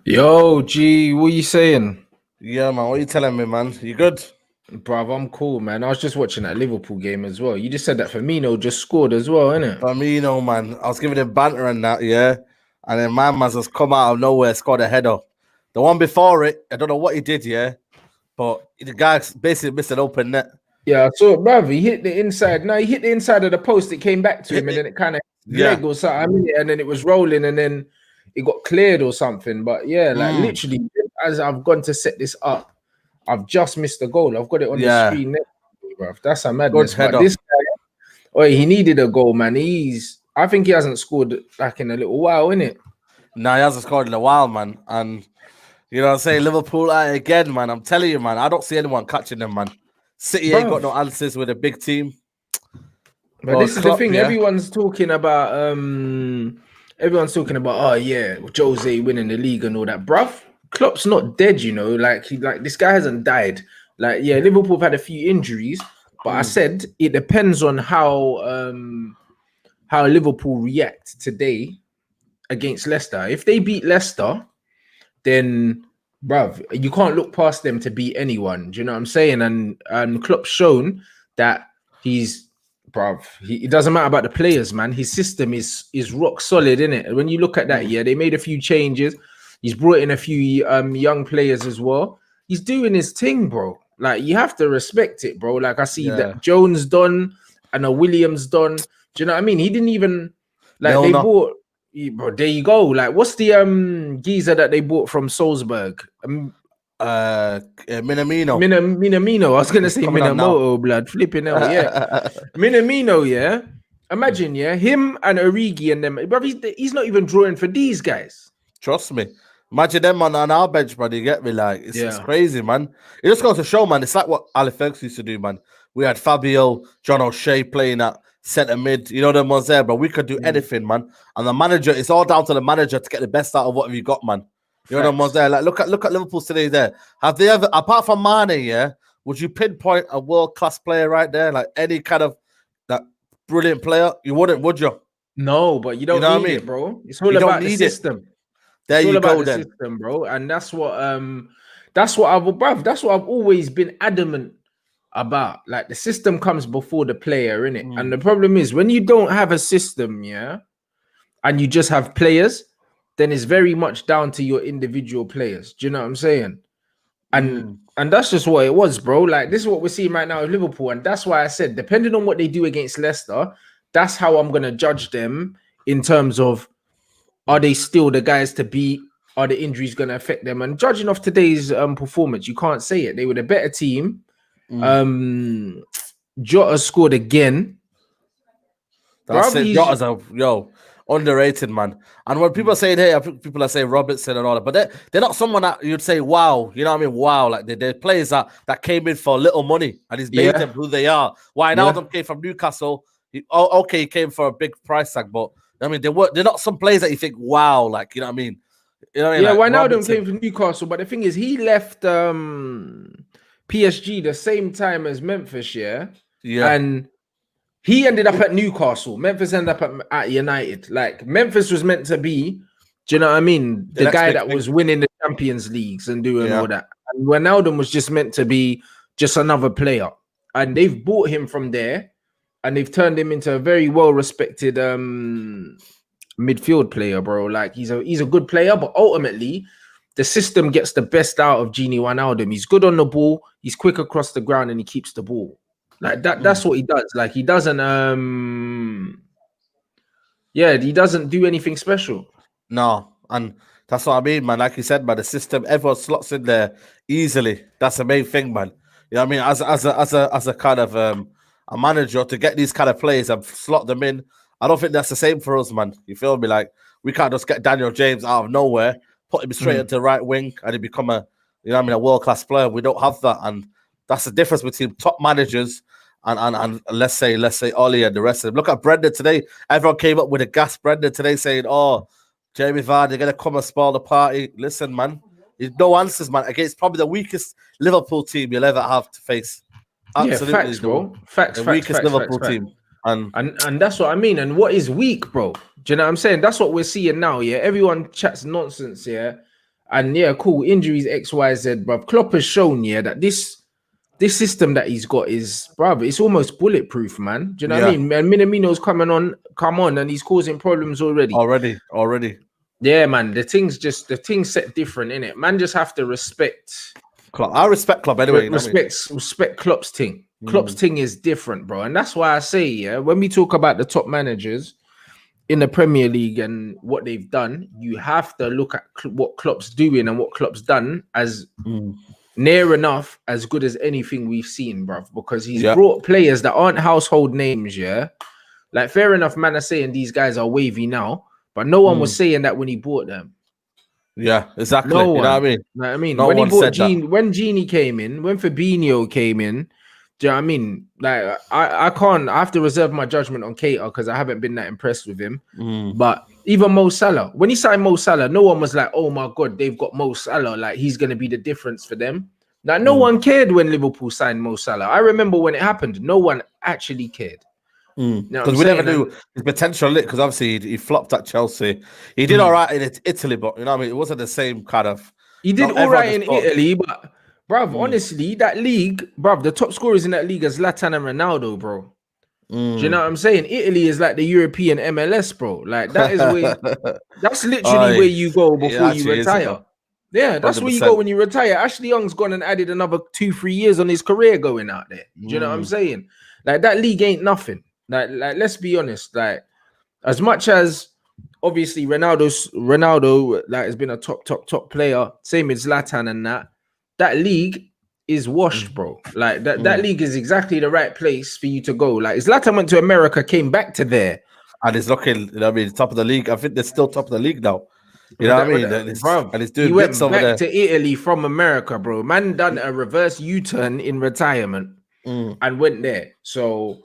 Yo, G, what you saying? Yeah, man. What are you telling me, man? You good? Bruv, I'm cool, man. I was just watching that Liverpool game as well. You just said that Firmino just scored as well, innit? Firmino, man. I was giving him banter and that, yeah. And then my man's just come out of nowhere, scored a header. The one before it, I don't know what he did, yeah. But the guy basically missed an open net. Yeah, I saw it, bruv. He hit the inside. No, he hit the inside of the post. It came back to him, and then it kind of leg or something, and then it was rolling, and then it got cleared or something. But yeah, like literally, as I've gone to set this up, I've just missed the goal. I've got it on the screen next to me, bruv. That's a madness. But this guy, oh, he needed a goal, man. I think he hasn't scored like in a little while, innit? No, he hasn't scored in a while, man. And you know what I'm saying? Liverpool again, man. I'm telling you, man. I don't see anyone catching them, man. City ain't got no answers with a big team. But this is the thing. Everyone's talking about oh yeah, Jose winning the league and all that. Bruv, Klopp's not dead, you know. Like this guy hasn't died. Like, yeah, Liverpool have had a few injuries, but I said it depends on how Liverpool react today against Leicester. If they beat Leicester, then bruv, you can't look past them to beat anyone. Do you know what I'm saying? And Klopp's shown that it doesn't matter about the players, man. His system is rock solid, isn't it? When you look at that, yeah, they made a few changes. He's brought in a few young players as well. He's doing his thing, bro. Like, you have to respect it, bro. Like, I see that Jones done and a Williams done. Do you know what I mean? He didn't even bought. Bro, there you go. Like, what's the geezer that they bought from Salzburg? Minamino. Minamino. I was gonna say Minamoto, blood. Flipping out, yeah. Minamino, yeah. Imagine, yeah, him and Origi and them. Bro, he's not even drawing for these guys. Trust me. Imagine them on our bench, bro. You get me? Like, it's crazy, man. It just goes to show, man. It's like what Ali Ferguson used to do, man. We had Fabio, John O'Shea playing at centre mid. You know them ones there, bro. We could do anything, man. And the manager, it's all down to the manager to get the best out of what have you got, man. You know them ones there. Like, look at Liverpool today there. Have they ever, apart from Mane, yeah, would you pinpoint a world-class player right there? Like any kind of that brilliant player? You wouldn't, would you? No, but you don't need it, bro. It's all about the system. There you go, then. System, bro. And that's what I've always been adamant about. Like, the system comes before the player, innit? And the problem is when you don't have a system, yeah, and you just have players, then it's very much down to your individual players. Do you know what I'm saying? And that's just what it was, bro. Like, this is what we're seeing right now with Liverpool. And that's why I said, depending on what they do against Leicester, that's how I'm gonna judge them in terms of, are they still the guys to beat? Are the injuries going to affect them? And judging off today's performance, you can't say it. They were the better team. Jota scored again. That's it. Jota's underrated, man. And when people are saying, hey, people are saying Robertson and all that, but they're not someone that you'd say, wow, you know what I mean? Wow, like they're players that came in for little money and he's made them who they are. Wijnaldum came from Newcastle. He came for a big price tag, but I mean, they're not some players that you think, wow, like, you know what I mean? You know what I mean? Yeah, like Wijnaldum came from Newcastle, but the thing is, he left PSG the same time as Memphis, yeah? And he ended up at Newcastle. Memphis ended up at United. Like, Memphis was meant to be, do you know what I mean? The guy that was winning the Champions Leagues and doing all that. And Wijnaldum was just meant to be just another player. And they've bought him from there. And they've turned him into a very well-respected midfield player, bro. Like, he's a good player, but ultimately, the system gets the best out of Gini Wijnaldum. He's good on the ball, he's quick across the ground, and he keeps the ball. Like, that's what he does. Like, he doesn't he doesn't do anything special. No, and that's what I mean, man. Like you said, man, the system, everyone slots in there easily. That's the main thing, man. You know what I mean? As a kind of a manager, to get these kind of players and slot them in, I don't think that's the same for us, man. You feel me? Like, we can't just get Daniel James out of nowhere, put him straight into the right wing, and he become a a world-class player. We don't have that, and that's the difference between top managers and let's say Ollie and the rest of them. Look at Brendan today. Everyone came up with a gas Brendan today saying, oh, Jamie Vardy going to come and spoil the party. Listen, man, there's no answers, man, against probably the weakest Liverpool team you'll ever have to face. Absolutely, facts, bro. Facts, the weakest Liverpool team. And that's what I mean. And what is weak, bro? Do you know what I'm saying? That's what we're seeing now. Yeah, everyone chats nonsense. Yeah, and yeah, cool. Injuries X, Y, Z, bro. Klopp has shown that this system that he's got is, bro, it's almost bulletproof, man. Do you know what I mean? And Minamino's come on, and he's causing problems already. Already. Yeah, man. The thing's set different, innit? Man, just have to respect Klopp. I respect Klopp anyway. Respect Klopp's thing. Klopp's thing is different, bro. And that's why I say, when we talk about the top managers in the Premier League and what they've done, you have to look at what Klopp's doing and what Klopp's done as near enough as good as anything we've seen, bro. Because he's brought players that aren't household names, Like, fair enough, man, are saying these guys are wavy now, but no one was saying that when he bought them. Yeah, exactly. No one. You know what I mean? You know what I mean? No when he one bought said when Genie came in, when Fabinho came in, do you know what I mean? Like, I have to reserve my judgment on Keita because I haven't been that impressed with him. But even Mo Salah, when he signed Mo Salah, no one was like, oh my God, they've got Mo Salah. Like, he's going to be the difference for them. Like, no one cared when Liverpool signed Mo Salah. I remember when it happened, no one actually cared. Because we never knew his potential lit, because obviously he flopped at Chelsea. He did all right in Italy, but you know what I mean? It wasn't the same kind of... He did all right in Italy, but... Bruv, honestly, that league, bruv, the top scorers in that league is Zlatan and Ronaldo, bro. Do you know what I'm saying? Italy is like the European MLS, bro. Like, that is where, that's literally where you go before you retire. Yeah, that's 100%. Where you go when you retire. Ashley Young's gone and added another 2-3 years on his career going out there. Do you know what I'm saying? Like, that league ain't nothing. Like, let's be honest. Like, as much as obviously Ronaldo like has been a top player, same with Zlatan and that league is washed, bro. Like that league is exactly the right place for you to go. Like, Zlatan went to America, came back to there, and he's looking. You know what I mean, top of the league. I think they're still top of the league now. You know what I mean? Bro, and he's doing he went bits over back there. to Italy from America, bro. Man done a reverse U-turn in retirement and went there. So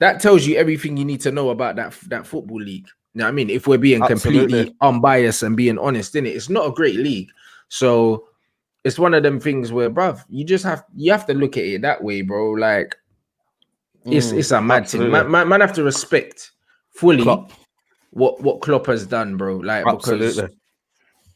that tells you everything you need to know about that football league. You know what I mean? If we're being completely unbiased and being honest in it, it's not a great league. So it's one of them things where, bruv, you have to look at it that way, bro. Like, it's a mad thing. Man have to respect fully what Klopp has done, bro. Like, because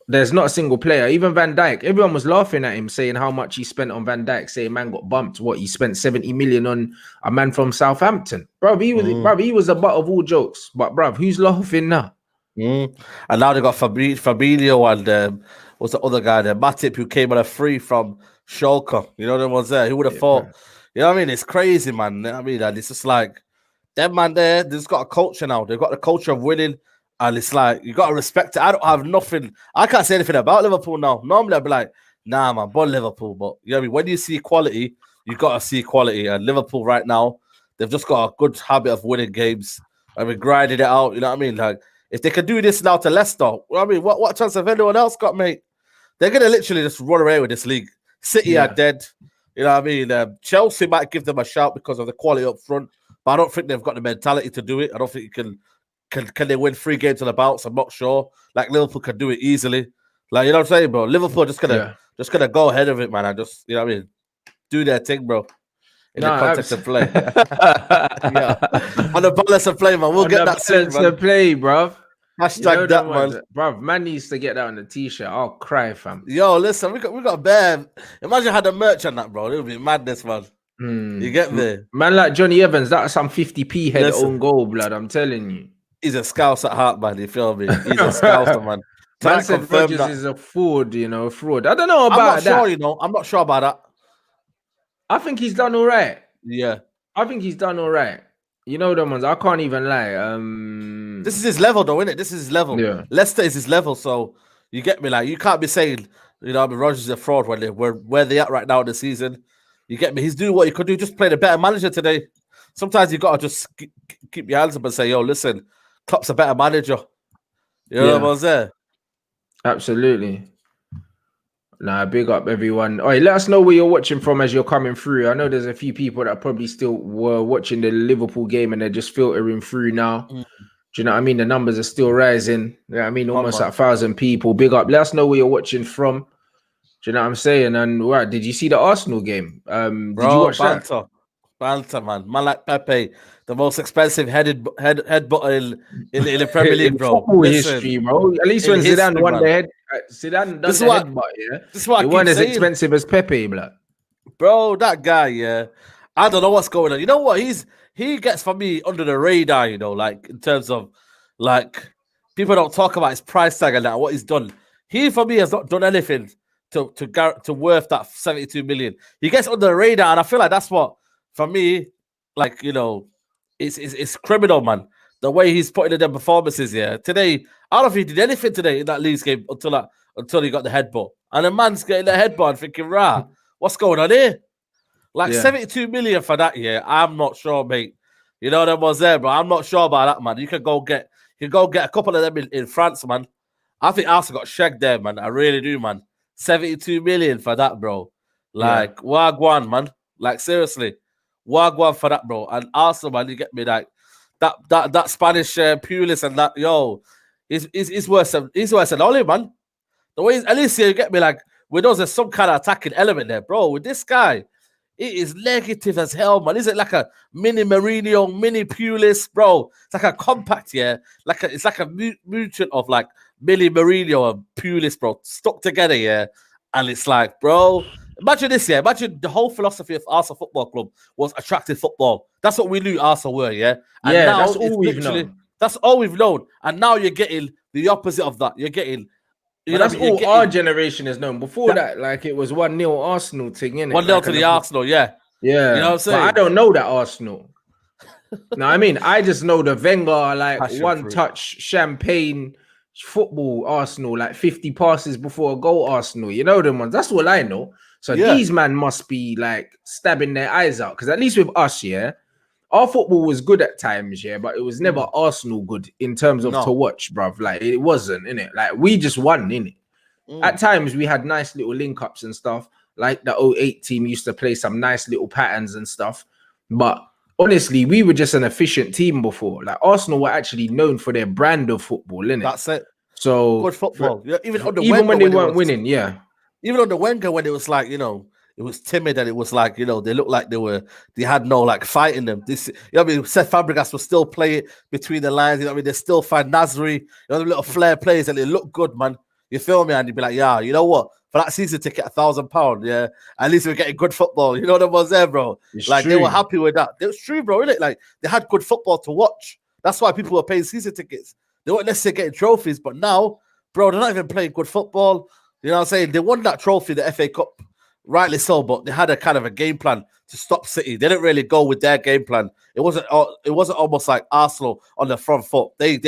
there's not a single player, even Van Dijk. Everyone was laughing at him, saying how much he spent on Van Dijk, saying man got bumped. What, he spent 70 million on a man from Southampton, bro. He was the butt of all jokes. But bruv, who's laughing now? And now they got Fabinho and what's the other guy there? Matip, who came on a free from Schalke. You know the ones there. Who would have thought? Man. You know what I mean? It's crazy, man. You know what I mean? And it's just like them man there. They've got a culture now. They've got the culture of winning, and it's like you got to respect it. I don't have nothing. I can't say anything about Liverpool now. Normally I'd be like, nah, man, but Liverpool. But you know what I mean? When you see quality, you got to see quality. And Liverpool right now, they've just got a good habit of winning games. I mean, grinding it out. You know what I mean? Like, if they can do this now to Leicester, I mean, what chance have anyone else got, mate? They're going to literally just run away with this league. City are dead. You know what I mean? Chelsea might give them a shout because of the quality up front, but I don't think they've got the mentality to do it. I don't think you can they win 3 games on the bounce? I'm not sure. Like, Liverpool can do it easily. Like, you know what I'm saying, bro? Liverpool just gonna go ahead of it, man, and just, you know what I mean, do their thing, bro. In the context of play. On the balance of play, man. We'll get that soon, man. Play, bro. Hashtag that, man. Bro, man needs to get that on the t-shirt. I'll cry, fam. Yo, listen, we got a bear. Imagine had a merch on that, bro. It would be madness, man. You get me? Man like Johnny Evans, that's some 50p head own goal, blood. I'm telling you. He's a scouse at heart, man. You feel me? He's a scouser, man. Man said Rodgers is a fraud, fraud. I don't know about that. I'm not sure about that. I think he's done all right. Yeah. I think he's done all right. You know them ones. I can't even lie. This is his level, though, isn't it? This is his level. Yeah. Leicester is his level, so you get me. Like, you can't be saying, Rodgers is a fraud when where they at right now in the season. You get me? He's doing what he could do. Just played a better manager today. Sometimes you got to just keep your hands up and say, yo, listen, Klopp's a better manager. You know what I'm saying? Absolutely. Nah, big up everyone. All right, let us know where you're watching from as you're coming through. I know there's a few people that probably still were watching the Liverpool game and they're just filtering through now. Do you know what I mean? The numbers are still rising. You know what I mean? Almost 1,000 people. Big up. Let us know where you're watching from. Do you know what I'm saying? And did you see the Arsenal game? Did you watch banter. that? Banter, man. Man like Pepe, the most expensive headbutter in the Premier In League, bro. football Listen, history, bro. At least in when Zidane history, won the man. head, Zidane This done is the what headbutt, yeah. this is what It I keep weren't as saying. expensive as Pepe, blood. Bro, that guy, yeah. I don't know what's going on. You know what? He gets for me under the radar, you know, like in terms of like people don't talk about his price tag and that what he's done. He for me has not done anything to worth that 72 million. He gets under the radar, and I feel like that's what for me, like you know, it's criminal, man. The way he's putting in their performances, yeah. Today, I don't think he did anything today in that Leeds game until he got the headbutt. And the man's getting the headbutt and thinking, rah, what's going on here? Like Yeah. 72 million for that year, I'm not sure, mate. You know that was there, bro. I'm not sure about that, man. You can go get a couple of them in France, man. I think Arsenal got shagged there, man. I really do, man. 72 million for that, bro. Like Wagwan, man. Like seriously, Wagwan for that, bro. And Arsenal, man, you get me like that Spanish Pulis and that, yo, he's worse than Oli, man. The way at least you get me like with us, there's some kind of attacking element there, bro. With this guy, it is negative as hell, man. Is it like a mini Mourinho, mini Pulis, bro? It's like a compact, yeah. It's like a mutant of like mini Mourinho and Pulis, bro, stuck together, yeah. And it's like, bro, imagine this, yeah. Imagine the whole philosophy of Arsenal Football Club was attractive football. That's what we knew Arsenal were, yeah. And Yeah, now that's it's all we've literally known. that's all we've known. And now you're getting the opposite of that. You're getting But that's all our generation has known. Before that, like it was 1-0 Arsenal thing, innit? 1-0 like, to the Arsenal, yeah. Yeah. You know what I'm saying? But I don't know that Arsenal. No, I mean, I just know the Wenger, like Passion one fruit. touch champagne football Arsenal, like 50 passes before a goal Arsenal. You know them ones. That's all I know. So these man must be like stabbing their eyes out. Because at least with us, yeah, our football was good at times, yeah, but it was never Arsenal good in terms of to watch, bruv. Like it wasn't, innit? Like we just won, innit? At times we had nice little link ups and stuff. Like the 08 team used to play some nice little patterns and stuff. But honestly, we were just an efficient team before. Like Arsenal were actually known for their brand of football, innit? That's it. So good football. Even when they weren't winning, yeah. Even on the Wenger when it was like, you know, it was timid and it was like, you know, they looked like they had no like fight in them. This, you know what I mean? Seth Fabregas will still play it between the lines. You know what I mean? They still find Nasri, you know, the little flair plays and they look good, man. You feel me? And you'd be like, yeah, you know what? For that season ticket, £1,000, yeah. At least we're getting good football. You know what was there, bro? It's like true. They were happy with that. It was true, bro, isn't it? Like they had good football to watch. That's why people were paying season tickets. They weren't necessarily getting trophies, but now, bro, they're not even playing good football. You know what I'm saying? They won that trophy, the FA Cup, rightly so, but they had a kind of a game plan to stop City. They didn't really go with their game plan. It wasn't almost like Arsenal on the front foot. They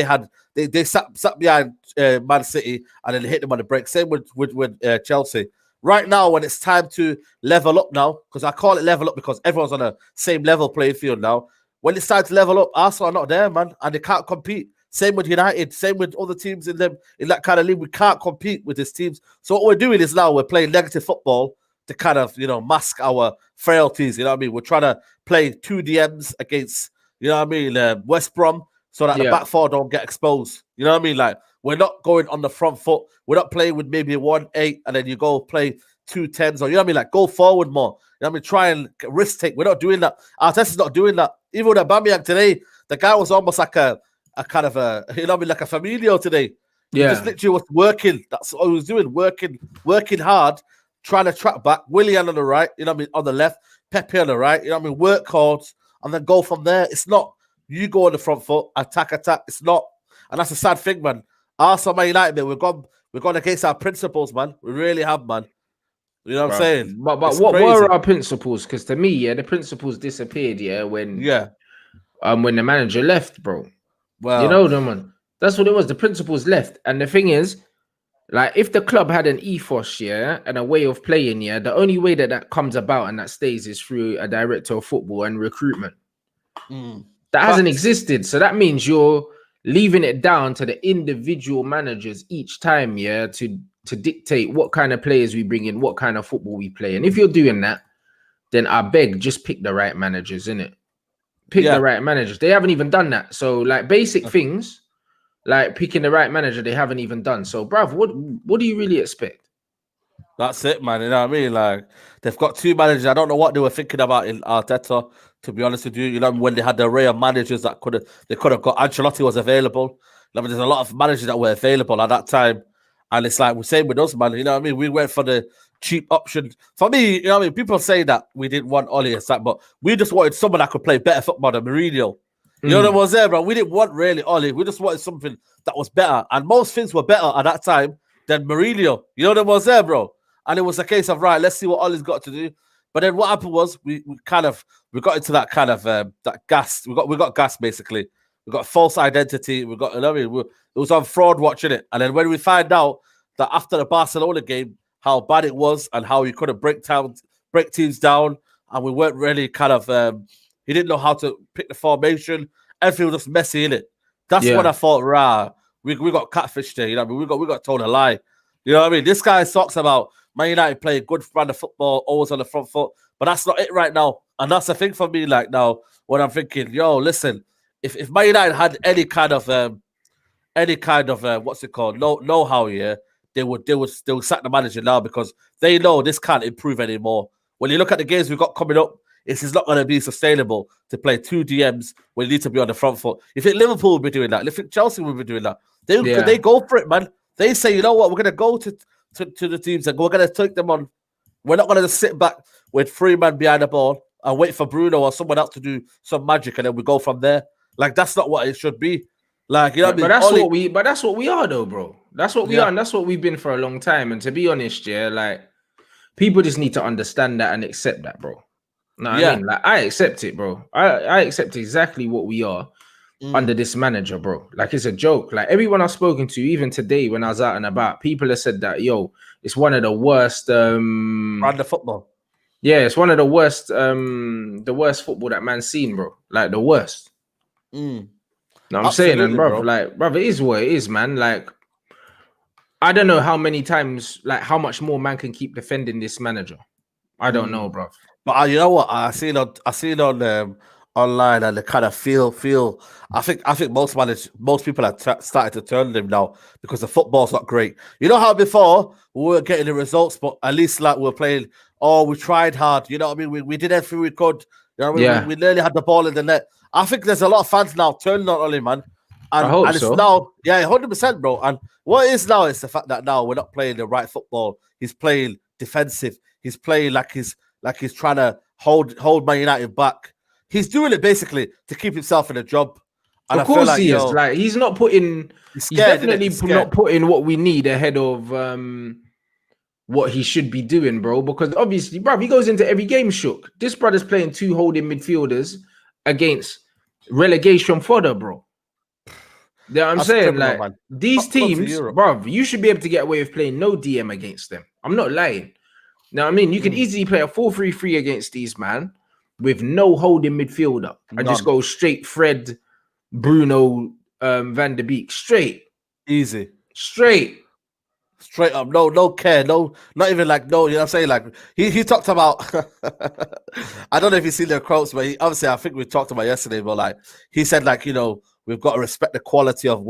sat behind Man City and then hit them on the break. Same with Chelsea. Right now, when it's time to level up now, because I call it level up because everyone's on a same level playing field now. When it's time to level up, Arsenal are not there, man, and they can't compete. Same with United, same with other teams in that kind of league. We can't compete with these teams. So what we're doing is now we're playing negative football to kind of, you know, mask our frailties. You know what I mean? We're trying to play 2 DMs against, you know what I mean, West Brom, so that the back four don't get exposed. You know what I mean? Like we're not going on the front foot. We're not playing with maybe 1-8 and then you go play 2 10s, or you know what I mean? Like go forward more. You know what I mean? Try and risk take. We're not doing that. Arteta's not doing that. Even with Aubameyang today, the guy was almost like a kind of a, you know what I mean, like a Familio today. Yeah. He just literally was working. That's all he was doing, working hard, trying to track back. Willian on the right, you know what I mean, on the left, Pepe on the right, you know what I mean, work hard, and then go from there. It's not you go on the front foot, attack. It's not. And that's a sad thing, man. Arsenal, Man United, man, we've gone against our principles, man. We really have, man. You know what I'm saying? But what were our principles? Because to me, yeah, the principles disappeared, yeah, when the manager left, bro. Well, you know them, man. That's what it was. The principles left. And the thing is, like, if the club had an ethos, yeah, and a way of playing, yeah, the only way that comes about and that stays is through a director of football and recruitment. That hasn't existed. So that means you're leaving it down to the individual managers each time, yeah, to dictate what kind of players we bring in, what kind of football we play. And if you're doing that, then I beg, just pick the right managers, innit? Pick the right managers. They haven't even done that. So, like, basic things, like picking the right manager, they haven't even done. So, bruv, what do you really expect? That's it, man. You know what I mean? Like, they've got 2 managers. I don't know what they were thinking about in Arteta. To be honest with you, when they had the array of managers that could have got Ancelotti was available. There's a lot of managers that were available at that time, and it's like we're saying with us, man. You know what I mean? We went for the cheap option. For me, you know what I mean? People say that we didn't want Oli and that, but we just wanted someone that could play better football than Mourinho. You know what was there, bro? We didn't want really Oli. We just wanted something that was better, and most things were better at that time than Mourinho. You know what was there, bro? And it was a case of right, let's see what Oli's got to do. But then what happened was we got into that kind of that gas. We got gas basically. We got false identity. We got, it was on fraud watching it. And then when we find out that after the Barcelona game, how bad it was and how he couldn't break teams down, and we weren't really kind of he didn't know how to pick the formation. Everything was just messy in it. That's when I thought, we got catfished there. You know what I mean? We got told a lie. You know what I mean? This guy talks about Man United playing good brand of football, always on the front foot, but that's not it right now. And that's the thing for me. Like now, when I'm thinking, yo, listen, if Man United had any kind of what's it called, know-how, they would sack the manager now because they know this can't improve anymore. When you look at the games we've got coming up, it's not going to be sustainable to play two DMs when you need to be on the front foot. You think Liverpool will be doing that? You think Chelsea will be doing that? They go for it, man. They say, you know what, we're going to go to the teams and we're going to take them on. We're not going to just sit back with 3 men behind the ball and wait for Bruno or someone else to do some magic and then we go from there. Like, that's not what it should be. Like, you know what I mean? But that's what we are, though, bro. That's what we are, and that's what we've been for a long time. And to be honest, like, people just need to understand that and accept that, bro. I mean, like, I accept it, bro. I accept exactly what we are under this manager, bro. Like, it's a joke. Like, everyone I've spoken to, even today when I was out and about, people have said that, yo, it's one of the worst brand of football. Yeah, it's one of the worst football that man's seen, bro. Like, the worst. No, I'm Absolutely, saying, and bro, like, bro, it is what it is, man. Like, I don't know how many times, like, how much more man can keep defending this manager. I don't know, bro. But you know what? I seen on online, and they kind of feel. I think most people have started to turn them now because the football's not great. You know how before we weren't getting the results, but at least like we're playing. Oh, we tried hard. You know what I mean? We did everything we could. You know what I mean? We nearly had the ball in the net. I think there's a lot of fans now turning on Oli, man. And, I hope and it's so. now, 100%, bro. And what it is now is the fact that now we're not playing the right football. He's playing defensive. He's playing like he's trying to hold Man United back. He's doing it basically to keep himself in a job. And of course he is. Like, he's not putting. He's definitely not putting what we need ahead of what he should be doing, bro. Because obviously, bro, he goes into every game shook. This brother's playing 2 holding midfielders against relegation fodder, bro. You know what I'm saying? Like, man. These teams, bro, you should be able to get away with playing no DM against them. I'm not lying. Now, I mean, you can easily play a 4-3-3 against these, man, with no holding midfielder. I just go straight Fred, Bruno, Van der Beek. Straight. Easy. Straight up. No care. No, not even like, no, you know what I'm saying? Like, he talked about, I don't know if you see the quotes, but obviously, I think we talked about yesterday, but like, he said, like, you know, we've got to respect the quality of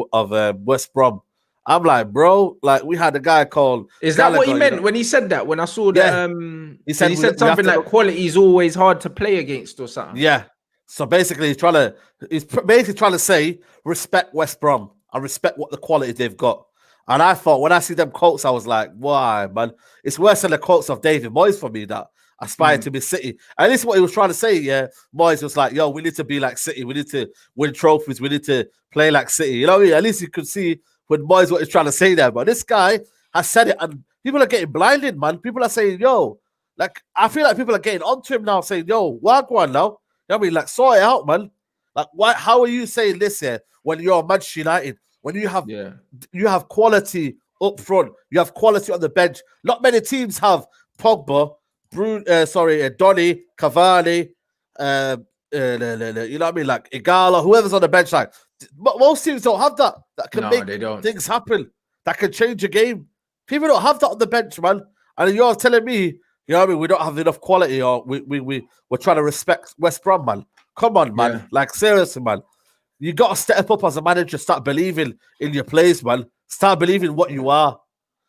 West Brom. I'm like, bro, like, we had a guy called. Is that what he meant when he said that? When I saw that, he said something like quality is always hard to play against or something. Yeah. So basically, he's basically trying to say respect West Brom and respect what the quality they've got. And I thought when I see them quotes, I was like, why, man? It's worse than the quotes of David Moyes for me that aspired to be City. And this is what he was trying to say, yeah. Moyes was like, yo, we need to be like City. We need to win trophies. We need to play like City. You know what I mean? At least you could see when Moyes what he's trying to say there. But this guy has said it, and people are getting blinded, man. People are saying, yo, like, I feel like people are getting onto him now, saying, yo, Wagwan now. You know what I mean? Like, sort it out, man. Like, why? How are you saying this here when you're Manchester United? When you have quality up front, you have quality on the bench. Not many teams have Pogba, Donny, Cavani, you know what I mean? Like Igala, whoever's on the bench. Like, but most teams don't have that. That can make things happen. That can change a game. People don't have that on the bench, man. And you're telling me, you know what I mean? We don't have enough quality, or we're trying to respect West Brom, man. Come on, man. Yeah. Like, seriously, man. You got to step up as a manager, start believing in your players, man. Start believing what you are.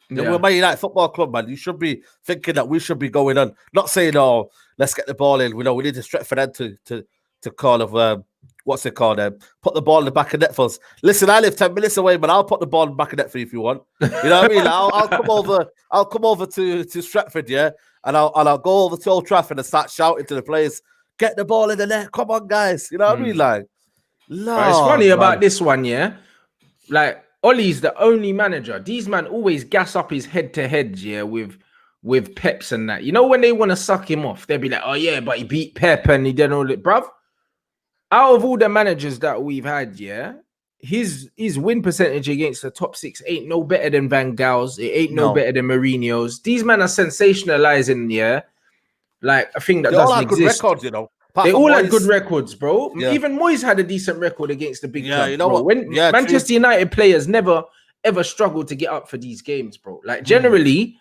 Yeah. We're Man United Football Club, man. You should be thinking that we should be going on. Not saying, oh, let's get the ball in. We know we need to stretch for them call of what's it called? Put the ball in the back of net for us. Listen, I live 10 minutes away, but I'll put the ball in the back of net for you if you want. You know what I mean? Like, I'll come over. I'll come over to Stratford, yeah, and I'll go over to Old Trafford and start shouting to the players, "Get the ball in the net! Come on, guys!" You know what I mean? Like, But it's funny about this one, yeah. Like Ollie's the only manager. These man always gas up his head-to-head, yeah, with Peps and that. You know when they want to suck him off, they'll be like, "Oh yeah, but he beat Pep and he did all that, bruv." Out of all the managers that we've had, yeah, his win percentage against the top 6 ain't no better than Van Gaal's. It ain't no better than Mourinho's. These men are sensationalizing, yeah, like a thing that doesn't exist. Good records, you know. They all had good records, bro. Yeah. Even Moyes had a decent record against the big club, you know bro. When Manchester United players never ever struggled to get up for these games, bro. Like generally,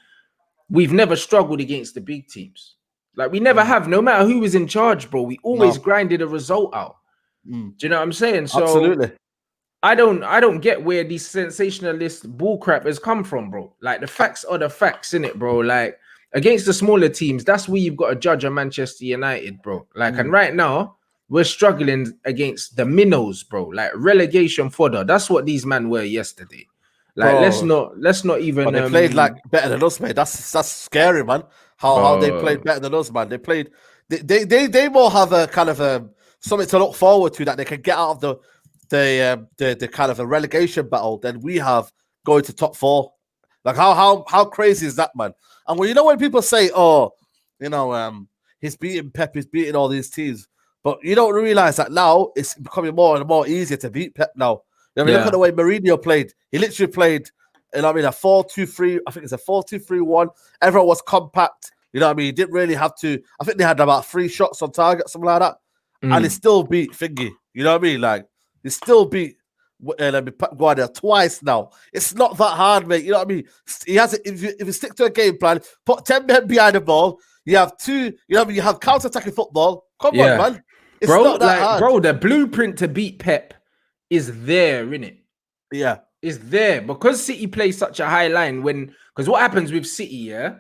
we've never struggled against the big teams. Like we never have, no matter who was in charge, bro. We always grinded a result out. Do you know what I'm saying? So absolutely. I don't get where these sensationalist bullcrap has come from, bro. Like the facts are the facts, innit, bro? Like against the smaller teams, that's where you've got to judge a Manchester United, bro. Like, and right now we're struggling against the minnows, bro. Like relegation fodder. That's what these men were yesterday. Like, bro, let's not even. They played like better than us, mate. That's scary, man. How they played better than us, man. They played. They more have a kind of something to look forward to that they can get out of the kind of a relegation battle than we have going to top 4. Like how crazy is that, man? And when people say, "Oh, you know, he's beating Pep, he's beating all these teams," but you don't realize that now it's becoming more and more easier to beat Pep now. You know, I mean, look at the way Mourinho played. He literally played, you know what I mean, a 4-2-3. I think it's a 4-2-3-1. Everyone was compact. You know what I mean? He didn't really have to. I think they had about 3 shots on target, something like that. And he still beat Thingy. You know what I mean? Like, he still beat Guardiola twice now. It's not that hard, mate. You know what I mean? He has it. If you stick to a game plan, put 10 men behind the ball, you have 2, you know what I mean? You have counter-attacking football. Come on, man. It's not that hard. Bro, the blueprint to beat Pep is there, innit? Yeah. It's there. Because City plays such a high line because what happens with City, yeah?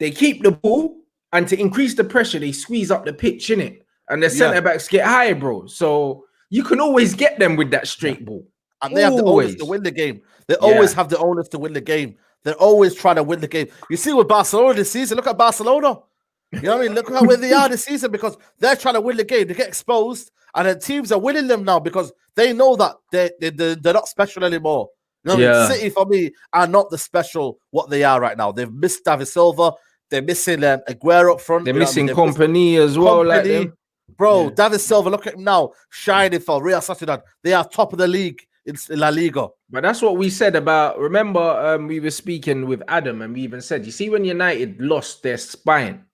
They keep the ball, and to increase the pressure, they squeeze up the pitch, innit? And the centre-backs get high, bro. So you can always get them with that straight ball. And they have the onus to win the game. They always have the onus to win the game. They're always trying to win the game. You see with Barcelona this season, look at Barcelona. You know what I mean? Look at where they are this season because they're trying to win the game. They get exposed, and then teams are winning them now because they know that they're not special anymore. You know what I mean? City, for me, are not the special what they are right now. They've missed David Silva. They're missing Aguero up front. They're missing Company as well. Like them. Bro, David Silva, look at him now, shining for Real Sociedad. They are top of the league in La Liga. But that's what we said about, remember, we were speaking with Adam and we even said, you see when United lost their spine,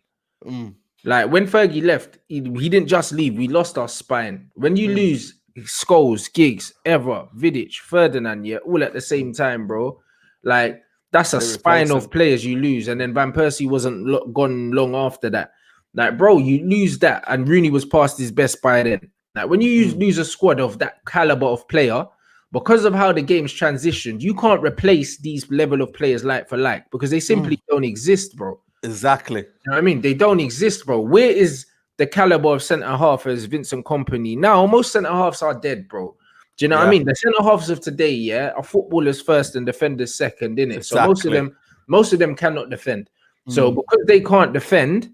like when Fergie left, he didn't just leave, we lost our spine. When you lose Scholes, Giggs, Evra, Vidic, Ferdinand, all at the same time, bro, like that's a spine of players you lose. And then Van Persie wasn't gone long after that. Like, bro, you lose that, and Rooney was past his best by then. Like, when you lose a squad of that caliber of player, because of how the game's transitioned, you can't replace these level of players like for like because they simply don't exist, bro. Exactly. You know what I mean? They don't exist, bro. Where is the caliber of centre half as Vincent Kompany? Now, most centre halves are dead, bro. Do you know what I mean? The centre halves of today, are footballers first and defenders second, innit? Exactly. So most of them cannot defend. So because they can't defend,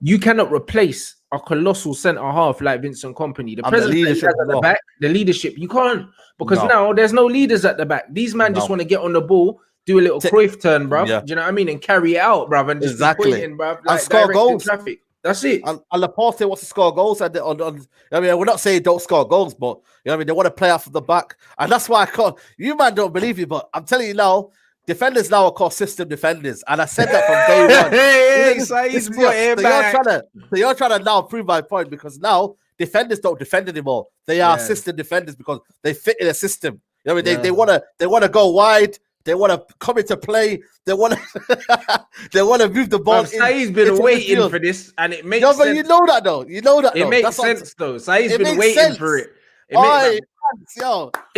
you cannot replace a colossal centre half like Vincent Kompany. The presence at the back, the leadership, you can't because now there's no leaders at the back. These men just want to get on the ball, do a little Cruyff turn, bruv. Do you know what I mean? And carry it out, bruv, and just be pointing, bruv, like, and score goals. Traffic. That's it. And Laporte wants to score goals. I mean, we're not saying don't score goals, but you know what I mean, they want to play off of the back, and that's why I can't. You man don't believe me, but I'm telling you now. Defenders now are called system defenders, and I said that from day one. You're trying to now prove my point because now defenders don't defend anymore. They are system defenders because they fit in a system. You know what I mean? They want to go wide. They want to come into play. They want to move the ball. Saeed's been waiting for this, and it makes sense. But you know that though. It makes sense though. Saeed's been waiting for it. It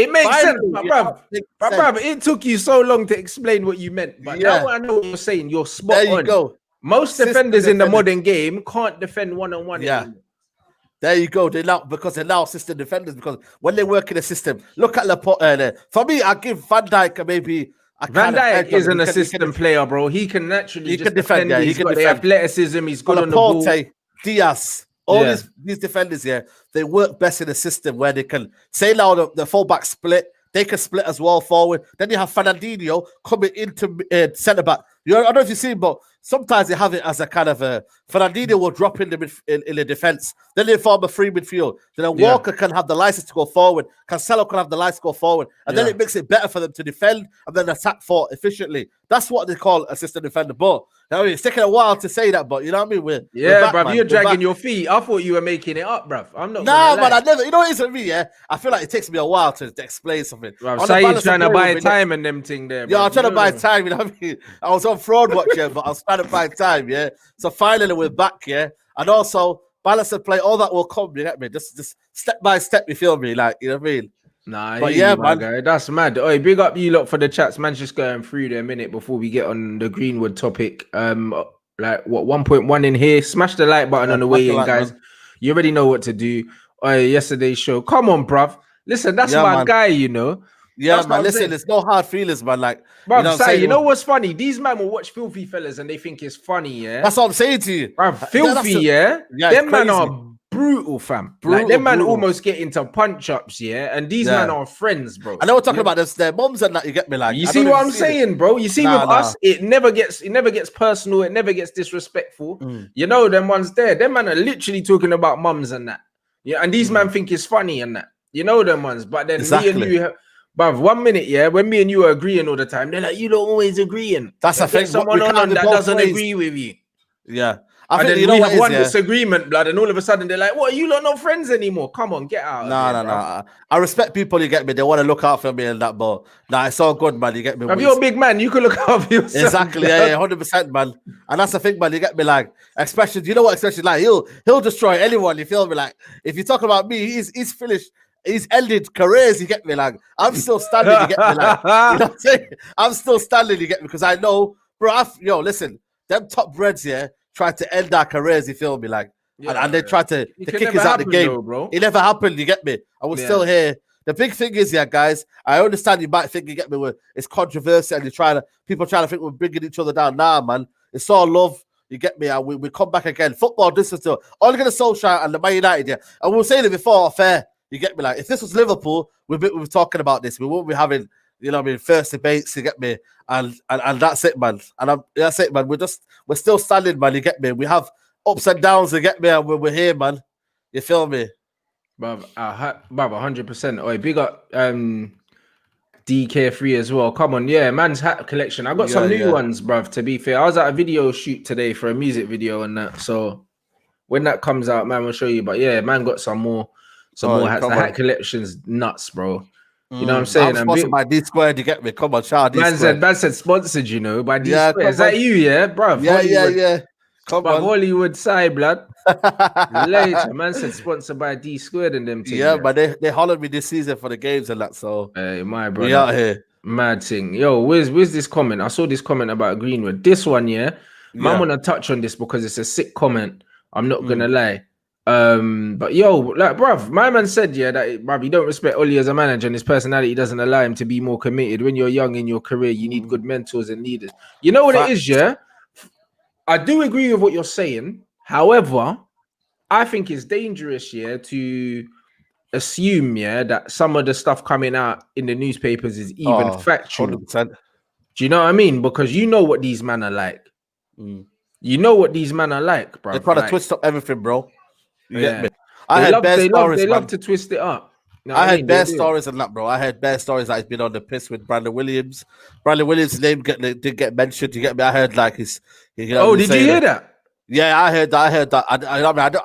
makes sense, bruv. It took you so long to explain what you meant, but now I know what you're saying. You're spot on. Go. Most defenders in the modern game can't defend one-on-one anymore. There you go. They're now system defenders because when they work in the system, look at Laporte. For me, I give Van Dijk maybe a Van kind of Dijk edge on him. isn't a system player, bro. He can naturally He just can defend. Yeah, he He's can got the defend. athleticism. He's good on the Laporte, ball. Diaz, all these defenders here, they work best in a system where they can say now the fullback split. They can split as well forward. Then you have Fernandinho coming into centre back. I don't know if you've seen, but sometimes they have it as a kind of a Fernandinho will drop in the defense. Then they form a free midfield. Then Walker can have the license to go forward. Cancelo can have the license to go forward. And then it makes it better for them to defend and then attack for efficiently. That's what they call assistant defender. But I mean, it's taking a while to say that, but you know what I mean? We're back, bruv, man. you're dragging your feet. I thought you were making it up, bruv. I'm not. Nah, man, I never. You know what it is with me, yeah? I feel like it takes me a while to explain something. Bruv, Saeed trying to buy time and them thing there. Yeah, I'm trying to buy time. You know what I mean? I was on Fraud Watch, yeah, but I was trying to buy time, yeah. So finally we're back, yeah. And also balance and play, all that will come. You get me? Just step by step. You feel me? Like, you know what I mean? Nah, but yeah, man, guy. That's mad. Oh, big up you lot for the chats, man. Just going through there a minute before we get on the Greenwood topic. Like what 1.1 in here. Smash the like button on the way in, guys. Man. You already know what to do. Oh, yesterday's show. Come on, bruv. Listen, that's my guy, you know. Yeah, that's man. Listen, there's no hard feelings, man. Like, bruv, you know what's funny? These men will watch Filthy Fellas and they think it's funny, yeah. That's what I'm saying to you. Bruv, Filthy, yeah. Them man are brutal, fam. Brutal, like them man almost get into punch-ups, yeah. And these men are friends, bro. I know we're talking about this. Their moms and that. You get me, like. You see what I'm saying, bro? You see with us, it never gets personal. It never gets disrespectful. You know them ones there. Them man are literally talking about mums and that. Yeah, and these man think it's funny and that. You know them ones, but then me and you. Bruv, 1 minute, yeah, when me and you are agreeing all the time, they're like, you don't always agreeing. That's a thing. Someone on that doesn't agree with you. Yeah. And then we have one disagreement, blood, and all of a sudden they're like, what, you lot not friends anymore? Come on, get out. No. I respect people, you get me. They want to look out for me and that, but nah, it's all good, man. You get me. If you're a big man, you can look out for yourself. Exactly, yeah, 100%, man. And that's the thing, man. You get me, like, especially, you know what, especially, like, he'll destroy anyone, you feel me? Like, if you talk about me, he's finished. He's ended careers, you get me? Like, I'm still standing, you get me? Like, you know what I'm saying? I'm still standing, you get me? Because I know, bro, listen, them top breads, yeah, tried to end our careers, you feel me? Like, and they tried to kick us out of the game. Though, bro. It never happened, you get me? And we're still here. The big thing is, yeah, guys, I understand you might think, you get me, it's controversial and people trying to think we're bringing each other down. Nah, man, it's all love. You get me? And we come back again. Football, this is still all going to Solskjaer and the Man United, yeah. And we were saying it before, fair. You get me? Like, if this was Liverpool, we were talking about this. We won't be having, you know what I mean, first debates, you get me? And that's it, man. And that's it, man. We're still standing, man, you get me? We have ups and downs, you get me? And we're here, man. You feel me? Bruv, 100%. Oh, big up DK3 as well. Come on, yeah, man's hat collection. I got some new ones, bruv, to be fair. I was at a video shoot today for a music video and that. So when that comes out, man, we'll show you. But yeah, man got some more hats. The hat collection's nuts, bro. You know what I'm saying? I'm sponsored by D Squared, you get me? Come on, shout out Man said sponsored, you know, by D Squared. Is that you, yeah, bro? Yeah. Come on. Hollywood side, blood. Later, man said sponsored by D Squared and them things. Yeah, but they hollered me this season for the games and that, so. Hey, my brother. We out here. Mad thing. Yo, where's this comment? I saw this comment about Greenwood. This one, man, want to touch on this because it's a sick comment. I'm not going to lie. But yo, like, bruv, my man said, that bruv, you don't respect Oli as a manager and his personality doesn't allow him to be more committed. When you're young in your career, you need good mentors and leaders. You know what it is, yeah? I do agree with what you're saying. However, I think it's dangerous, to assume, that some of the stuff coming out in the newspapers is even factual. 100%. Do you know what I mean? Because you know what these men are like. You know what these men are like, bro. They try to twist up everything, bro. You get me? They love to twist it up. I heard bare stories and that, bro. I heard bare stories that he's been on the piss with Brandon Williams. Brandon Williams' name did get mentioned. You get me? I heard like did you hear that? Yeah, I heard that. I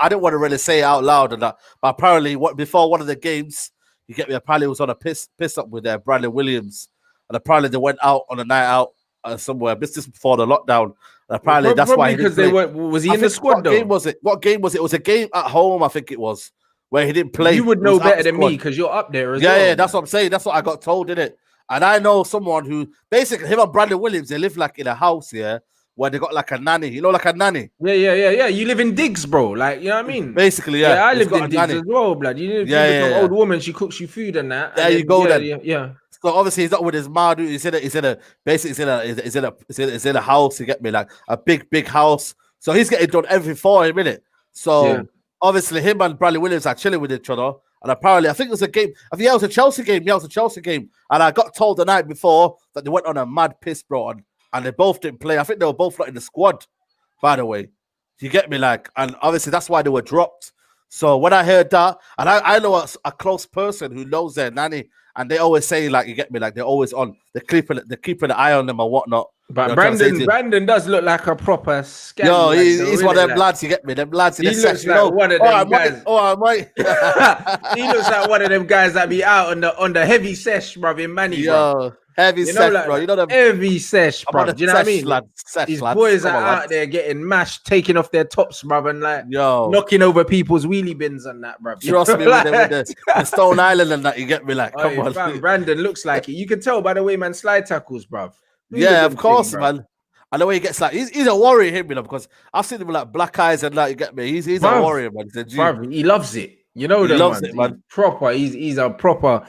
didn't want to really say it out loud and that, but apparently, before one of the games, you get me? Apparently, it was on a piss up with Brandon Williams, and apparently they went out on a night out somewhere. This is before the lockdown. And apparently, that's why because they were. Was he in the squad though? What game was it? It was a game at home, I think it was, where he didn't play. You would know better than me because you're up there as well. Yeah, that's what I'm saying. That's what I got told, innit? And I know someone who basically him and Brandon Williams, they live like in a house, where they got like a nanny, you know, like a nanny. Yeah. You live in digs, bro. Like, you know what I mean? Basically, Yeah, I he's lived got in a digs nanny. as well, blood. You live Yeah, with yeah, some yeah. old woman, she cooks you food and that. There And you then, go then. Yeah. So obviously he's not with his mom. He's in a house. You get me, like a big house. So he's getting done every 4 minute. Yeah. So obviously him and Bradley Williams are chilling with each other. And apparently, I think it was a game. I think it was a Chelsea game. Yeah, it was a Chelsea game. And I got told the night before that they went on a mad piss, bro, and they both didn't play. I think they were both not in the squad, by the way. You get me, like, and obviously that's why they were dropped. So when I heard that, and I know a close person who knows their nanny, and they always say, like, you get me, like, they're always on, they're keeping an eye on them or whatnot. But You know Brandon does look like a proper scam. yo, Like, he's one of them lads, you get me, them lads in he the looks section. like one of them guys. Mate. He looks like one of them guys that be out on the heavy sesh, bruv, in Manny, bro. Heavy sesh, bro. You know them heavy sesh, bro. Do you know what I mean? These boys are out there getting mashed, taking off their tops, bruv, and like knocking over people's wheelie bins and that, bruv. Trust me, with the Stone Island and that, you get me, like, come on. Fam, Brandon looks like it. You can tell by the way man slide tackles, bruv. Yeah, of course, man. And the way he gets like, he's a warrior, him, you know, because I've seen him with like black eyes and like, you get me. He's a warrior, man. He's a G. Bruv, he loves it. You know, he loves it, man. He's a proper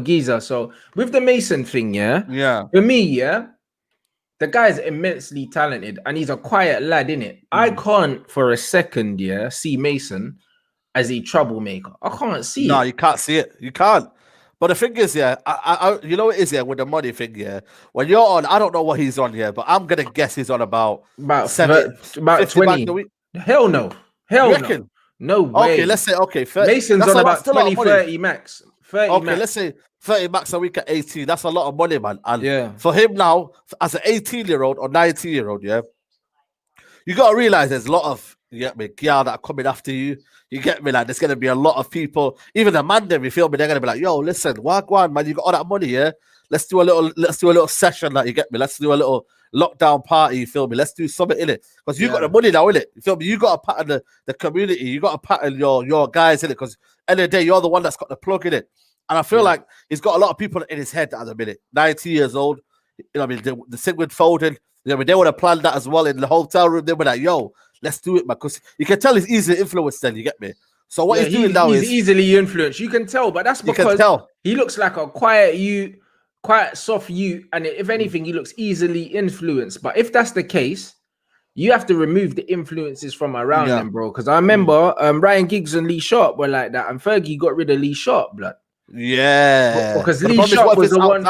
geezer. So with the Mason thing, yeah. For me, the guy's immensely talented and he's a quiet lad, innit? I can't for a second, see Mason as a troublemaker. I can't see it. No, you can't see it. You can't. But the thing is, I you know what it is, with the money thing, when you're on, I don't know what he's on here, but I'm gonna guess he's on about 20. Hell no. No way. Okay, let's say 30. Mason's on about 20, 30 max. 30 okay, max. let's say 30 max a week at 18. That's a lot of money, man. And for him now, as an 18-year-old or 19-year-old, you gotta realize there's a lot of girl that are coming after you. You get me, like there's gonna be a lot of people, even the man them, you feel me, they're gonna be like, yo, listen, wagwan, man, you got all that money, let's do a little session, like, you get me, let's do a little lockdown party, you feel me, let's do something in it, because you got the money now, in it, you feel me, you got to pattern the community, you got to pattern your guys in it, because end of the day, you're the one that's got the plug in it. And I feel like he's got a lot of people in his head at the minute. 90 years old, you know what I mean, the Sigmund Foden, you know what I mean, they would have planned that as well in the hotel room. They were like, yo, let's do it, man, because you can tell he's easily influenced then, you get me. So what he's doing now is easily influenced. You can tell, but that's because he looks like a quiet soft you, and if anything, he looks easily influenced. But if that's the case, you have to remove the influences from around him, bro. Because I remember Ryan Giggs and Lee Sharp were like that, and Fergie got rid of Lee Sharp, blood. Yeah, because Lee Sharp was the one.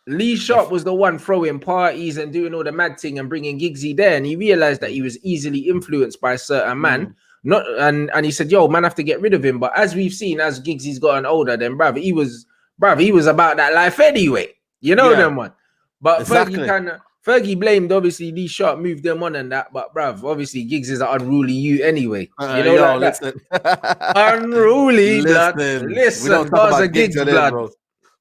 Lee Sharp was the one throwing parties and doing all the mad thing and bringing Giggsy there, and he realized that he was easily influenced by a certain man. And he said, "Yo, man, I have to get rid of him." But as we've seen, as Giggsy's gotten older, then he was about that life anyway. You know them one. But Fergie blamed obviously Lee Sharp moved them on and that. But obviously Giggs is an unruly you anyway. You know, listen. Unruly blood. Listen, Gaza Giggs blood. Bro.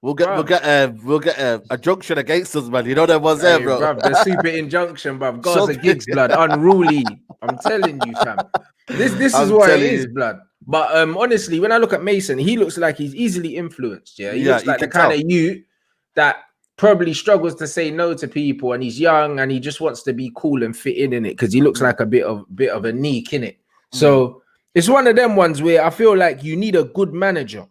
We'll get a junction against us, man. You know that was there, bro. The super injunction, bruv. Gaza Giggs blood, unruly. I'm telling you, fam. This is what it is, blood. But honestly, when I look at Mason, he looks like he's easily influenced. He looks like the kind of you that probably struggles to say no to people, and he's young and he just wants to be cool and fit in it because he looks like a bit of a neek in it. So it's one of them ones where I feel like you need a good manager.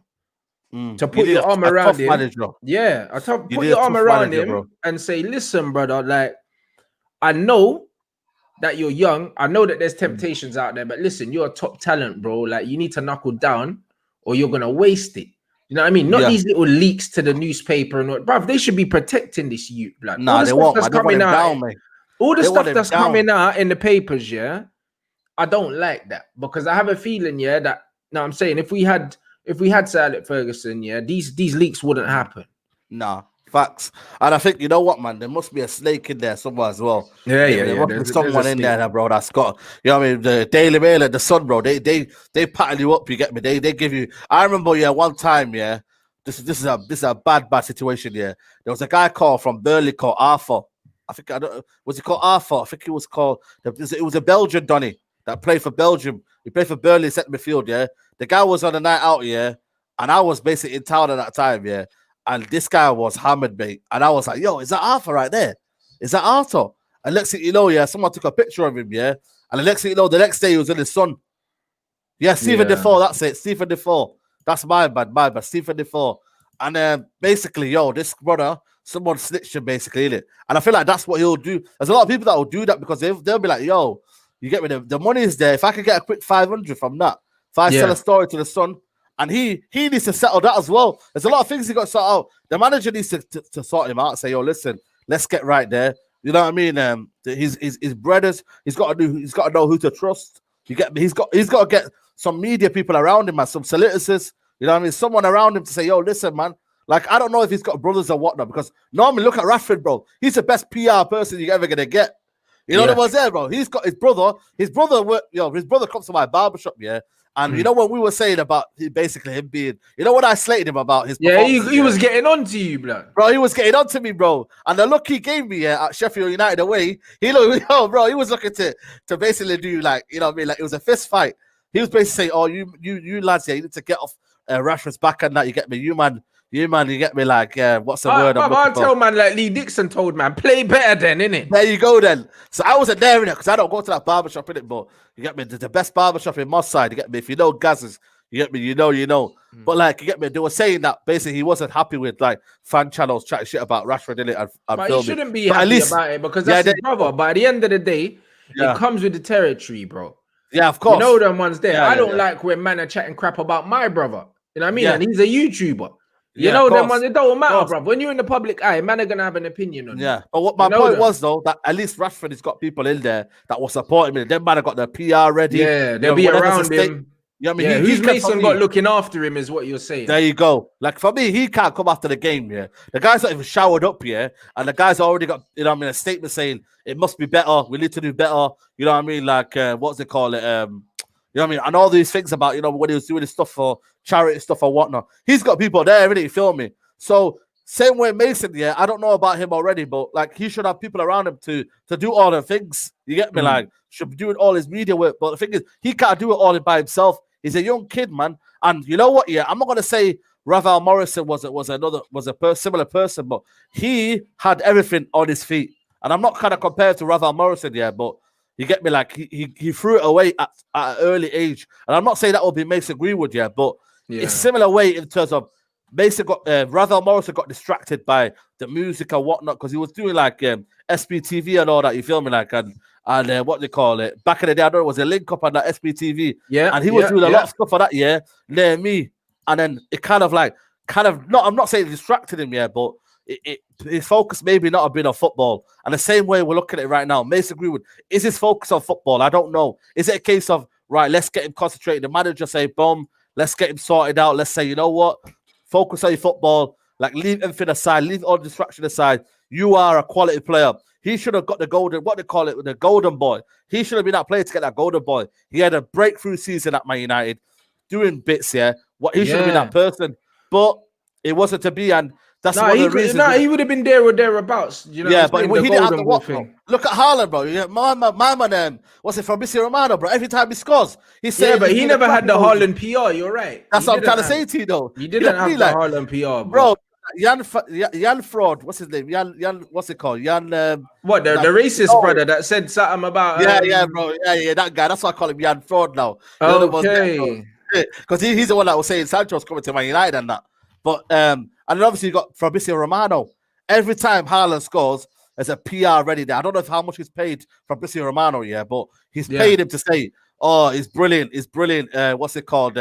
To put your arm around him, put your arm around him and say, listen, brother, like, I know that you're young. I know that there's temptations out there, but listen, you're a top talent, bro. Like, you need to knuckle down or you're going to waste it. You know what I mean? Not these little leaks to the newspaper and what, bruv, they should be protecting this youth, blood. Nah, they won't. All the stuff that's coming out in the papers, I don't like that because I have a feeling, that, no, I'm saying if we had Sir Alex Ferguson, these leaks wouldn't happen. Nah, facts. And I think, you know what, man, there must be a snake in there somewhere as well. There must be someone in there, bro, that's got, you know what I mean, the Daily Mail and the Sun, bro, they pattern you up, you get me? They give you, I remember, one time, this is a bad situation, There was a guy from Burnley called Arthur. Was he called Arthur? I think he was called, it was a Belgian Donny that played for Belgium. He played for Burnley, set midfield, The guy was on a night out, and I was basically in town at that time, and this guy was hammered, mate. And I was like, yo, is that Arthur right there? Is that Arthur? And next thing you know, yeah, someone took a picture of him, yeah. And the next thing you know, the next day he was in his son. Yeah, Stephen Defoe, that's it. Stephen Defoe. That's my bad. Stephen Defoe. And basically, yo, this brother, someone snitched him basically, innit? And I feel like that's what he'll do. There's a lot of people that will do that because they'll be like, yo, you get me, the money is there. If I could get a quick 500 from that, if I sell a story to the son, and he needs to settle that as well. There's a lot of things he got to sort out. The manager needs to sort him out and say, yo, listen, let's get right there. You know what I mean? His brothers, he's got to know who to trust. You get me? He's got to get some media people around him, man, some solicitors. You know what I mean? Someone around him to say, yo, listen, man. Like, I don't know if he's got brothers or whatnot, because normally, look at Rashford, bro. He's the best PR person you're ever gonna get. You know what was there, bro? He's got his brother. His brother comes to my barbershop, yeah. And you know what we were saying about basically him being, you know what I slated him about his he was getting on to you, blood. Bro, he was getting on to me, bro. And the look he gave me at Sheffield United away, he was looking to basically do, like, you know what I mean? Like, it was a fist fight. He was basically saying, oh, you lads, yeah, you need to get off Rashford's back and that, you get me, you man, you get me, like, what's the word? I'll tell man, like Lee Dixon told, man, play better then, innit? There you go then. So I wasn't there in it because I don't go to that barbershop in it, but you get me, the best barbershop in Moss Side, you get me, if you know Gaz's, you get me, you know. But like, you get me, they were saying that basically he wasn't happy with like fan channels chatting shit about Rashford in it and but he shouldn't be happy about it because that's his brother. But at the end of the day, it comes with the territory, bro. Yeah, of course. You know them ones there. I don't like when man are chatting crap about my brother. You know what I mean? And he's a YouTuber. You know them ones, it don't matter, bro. When you're in the public eye, man are gonna have an opinion on it. But what my point was, though, that at least Rashford has got people in there that will support him. Them man have got their PR ready. Yeah, they'll be around him. You know what I mean? Who's Mason got looking after him is what you're saying. There you go. Like, for me, he can't come after the game, yeah. The guy's not even showered up, yeah. And the guy's already got, you know what I mean, a statement saying it must be better. We need to do better. You know what I mean? Like, what's it called? You know what I mean? And all these things about, you know, when he was doing his stuff for charity stuff or whatnot. He's got people there, really, you feel me? So, same way Mason, yeah, I don't know about him already, but like, he should have people around him to do all the things. You get me? Like, should be doing all his media work. But the thing is, he can't do it all by himself. He's a young kid, man. And you know what? Yeah, I'm not gonna say Ravel Morrison was a similar person, but he had everything on his feet. And I'm not kind of compared to Ravel Morrison, yeah, but you get me? Like, he threw it away at an early age. And I'm not saying that will be Mason Greenwood, yeah, but it's similar way in terms of Mason got Ravel Morrison got distracted by the music and whatnot because he was doing like SBTV and all that. You feel me? Like and what they call it back in the day, I don't know, it was a link up on that SBTV. Yeah, and he was doing a lot of stuff for that year near me. And then it kind of not. I'm not saying it distracted him, yeah, but his focus maybe not have been on football. And the same way we're looking at it right now, Mason Greenwood, is his focus on football? I don't know. Is it a case of right? Let's get him concentrated. The manager say, boom, let's get him sorted out. Let's say, you know what? Focus on your football. Like, leave everything aside. Leave all distraction aside. You are a quality player. He should have got the golden, what they call it, the golden boy. He should have been that player to get that golden boy. He had a breakthrough season at Man United, doing bits, yeah. He should have been that person. But it wasn't to be, and that's one of the reasons. He would have been there or thereabouts. You know, yeah, but he didn't have the what, bro. Look at Haaland, bro. Yeah, my man, what's it, Fabrizio Romano, bro? Every time he scores, he's saying. Yeah, but he never had the Haaland PR. You're right. That's what I'm trying to say to you, though. He didn't have the Haaland PR, bro. Jan Fraud, what's his name? Jan, what's it called? Jan. What the racist brother that said something about? Yeah, bro. Yeah, that guy. That's why I call him Jan Fraud now. Okay. Because he's the one that was saying Sancho's coming to Man United and that. But and then obviously you got Fabrizio Romano. Every time Haaland scores, there's a PR ready there. I don't know how much he's paid Fabrizio Romano, yeah, but he's paid him to say, "Oh, he's brilliant. He's brilliant." What's it called?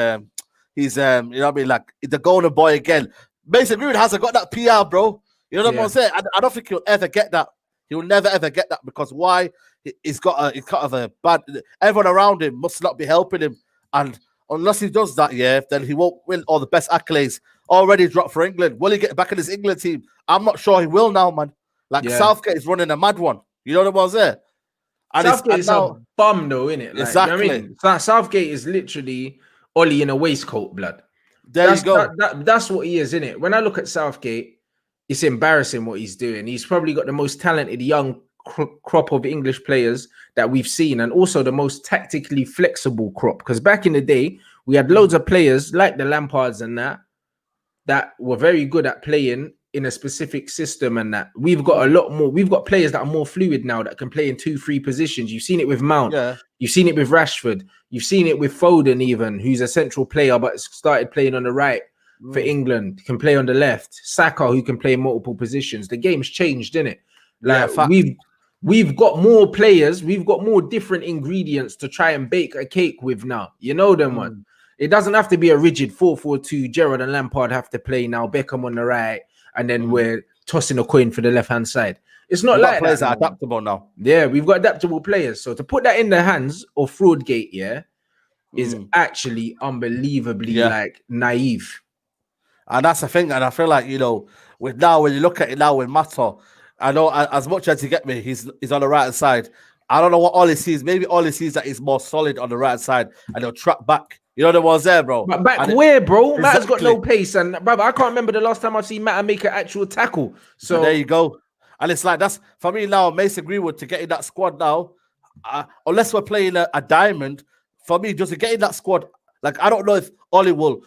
He's you know what I mean, like the golden boy again. Mason Greenwood hasn't got that PR, bro. You know what I'm saying? I don't think he'll ever get that. He will never ever get that because why? He's got a bad. Everyone around him must not be helping him, and unless he does that, yeah, then he won't win all the best accolades. Already dropped for England. Will he get back in his England team? I'm not sure he will now, man. Like Southgate is running a mad one. You know what I'm saying? And Southgate is a bum, though, isn't it? Like, exactly. You know what I mean? Southgate is literally Ollie in a waistcoat, blood. You go. That's what he is, isn't it? When I look at Southgate, it's embarrassing what he's doing. He's probably got the most talented young crop of English players that we've seen, and also the most tactically flexible crop. Because back in the day, we had loads of players like the Lampards and that were very good at playing in a specific system and that. We've got a lot more. We've got players that are more fluid now that can play in 2-3 positions. You've seen it with Mount. Yeah. You've seen it with Rashford. You've seen it with Foden, even, who's a central player but started playing on the right for England. Can play on the left. Saka, who can play in multiple positions. The game's changed, innit? Like we've got more players. We've got more different ingredients to try and bake a cake with now. You know them one. It doesn't have to be a rigid 4-4-2. Gerrard and Lampard have to play now. Beckham on the right, and then we're tossing a coin for the left-hand side. It's not like players that. Are adaptable now. Yeah, we've got adaptable players. So to put that in the hands of Fraudgate, is actually unbelievably like naive. And that's the thing. And I feel like, with now, when you look at it now with Mato, I know as much as you get me, he's on the right side. I don't know what Ollie sees. Maybe Ollie sees that he's more solid on the right side and he'll track back. You know the ones there, bro. But back where, bro? Matt's got no pace. And, brother, I can't remember the last time I've seen Matt make an actual tackle. So there you go. And it's like, that's, for me now, Mason Greenwood, to get in that squad now, unless we're playing a diamond, for me, just to get in that squad, like, I don't know if Ollie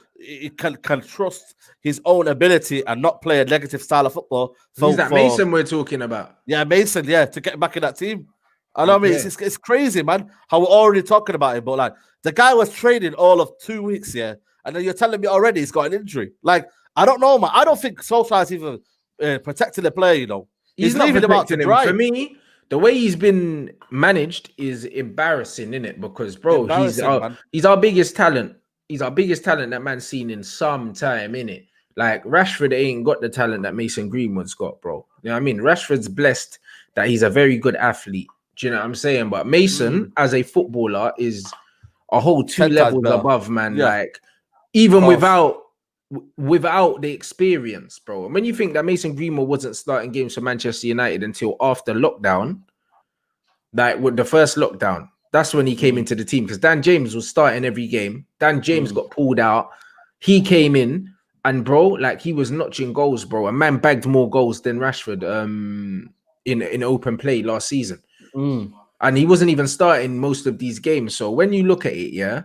can trust his own ability and not play a negative style of football. Who's that Mason we're talking about? Yeah, Mason, to get back in that team. I know, I mean, it's crazy, man, how we're already talking about it. But, like, the guy was training all of 2 weeks, and then you're telling me already he's got an injury. Like, I don't know, man. I don't think Solskjaer's even protecting the player, He's not leaving him out to dry. For me, the way he's been managed is embarrassing, innit? Because, bro, he's our biggest talent. He's our biggest talent that man's seen in some time, innit? Like, Rashford ain't got the talent that Mason Greenwood's got, bro. You know what I mean? Rashford's blessed that he's a very good athlete. Do you know what I'm saying? But Mason, as a footballer, is a whole 2 levels above, man. Yeah. Like, even without the experience, bro. And when you think that Mason Greenwood wasn't starting games for Manchester United until after lockdown, like with the first lockdown, that's when he came into the team, because Dan James was starting every game. Dan James got pulled out. He came in, and bro, like, he was notching goals, bro. A man bagged more goals than Rashford in open play last season. And he wasn't even starting most of these games. So when you look at it,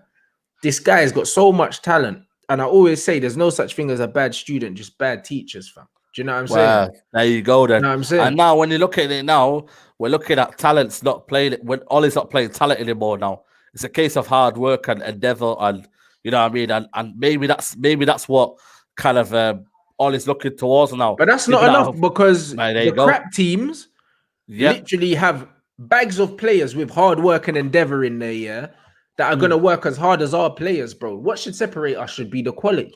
this guy's got so much talent. And I always say there's no such thing as a bad student, just bad teachers, fam. Do you know what I'm saying? There you go, then. You know what I'm saying? And now when you look at it now, we're looking at talents not playing it. When Ollie's not playing talent anymore now. It's a case of hard work and endeavor, and you know what I mean? And maybe that's what kind of Ollie's looking towards now. But that's not enough, because the crap teams literally have bags of players with hard work and endeavor in there, that are going to work as hard as our players, bro. What should separate us should be the quality.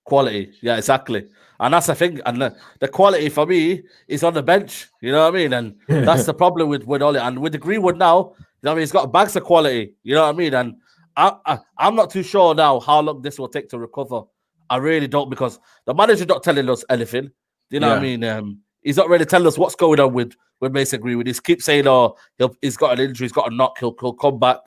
Quality, yeah, exactly. And that's the thing. And the quality for me is on the bench. You know what I mean? And that's the problem with Ollie. And with the Greenwood now, you know what I mean? He's got bags of quality. You know what I mean? And I'm not too sure now how long this will take to recover. I really don't, because the manager's not telling us anything. You know what I mean? He's not really telling us what's going on with Mason Greenwood. He keeps saying, he's got an injury, he's got a knock, he'll come back.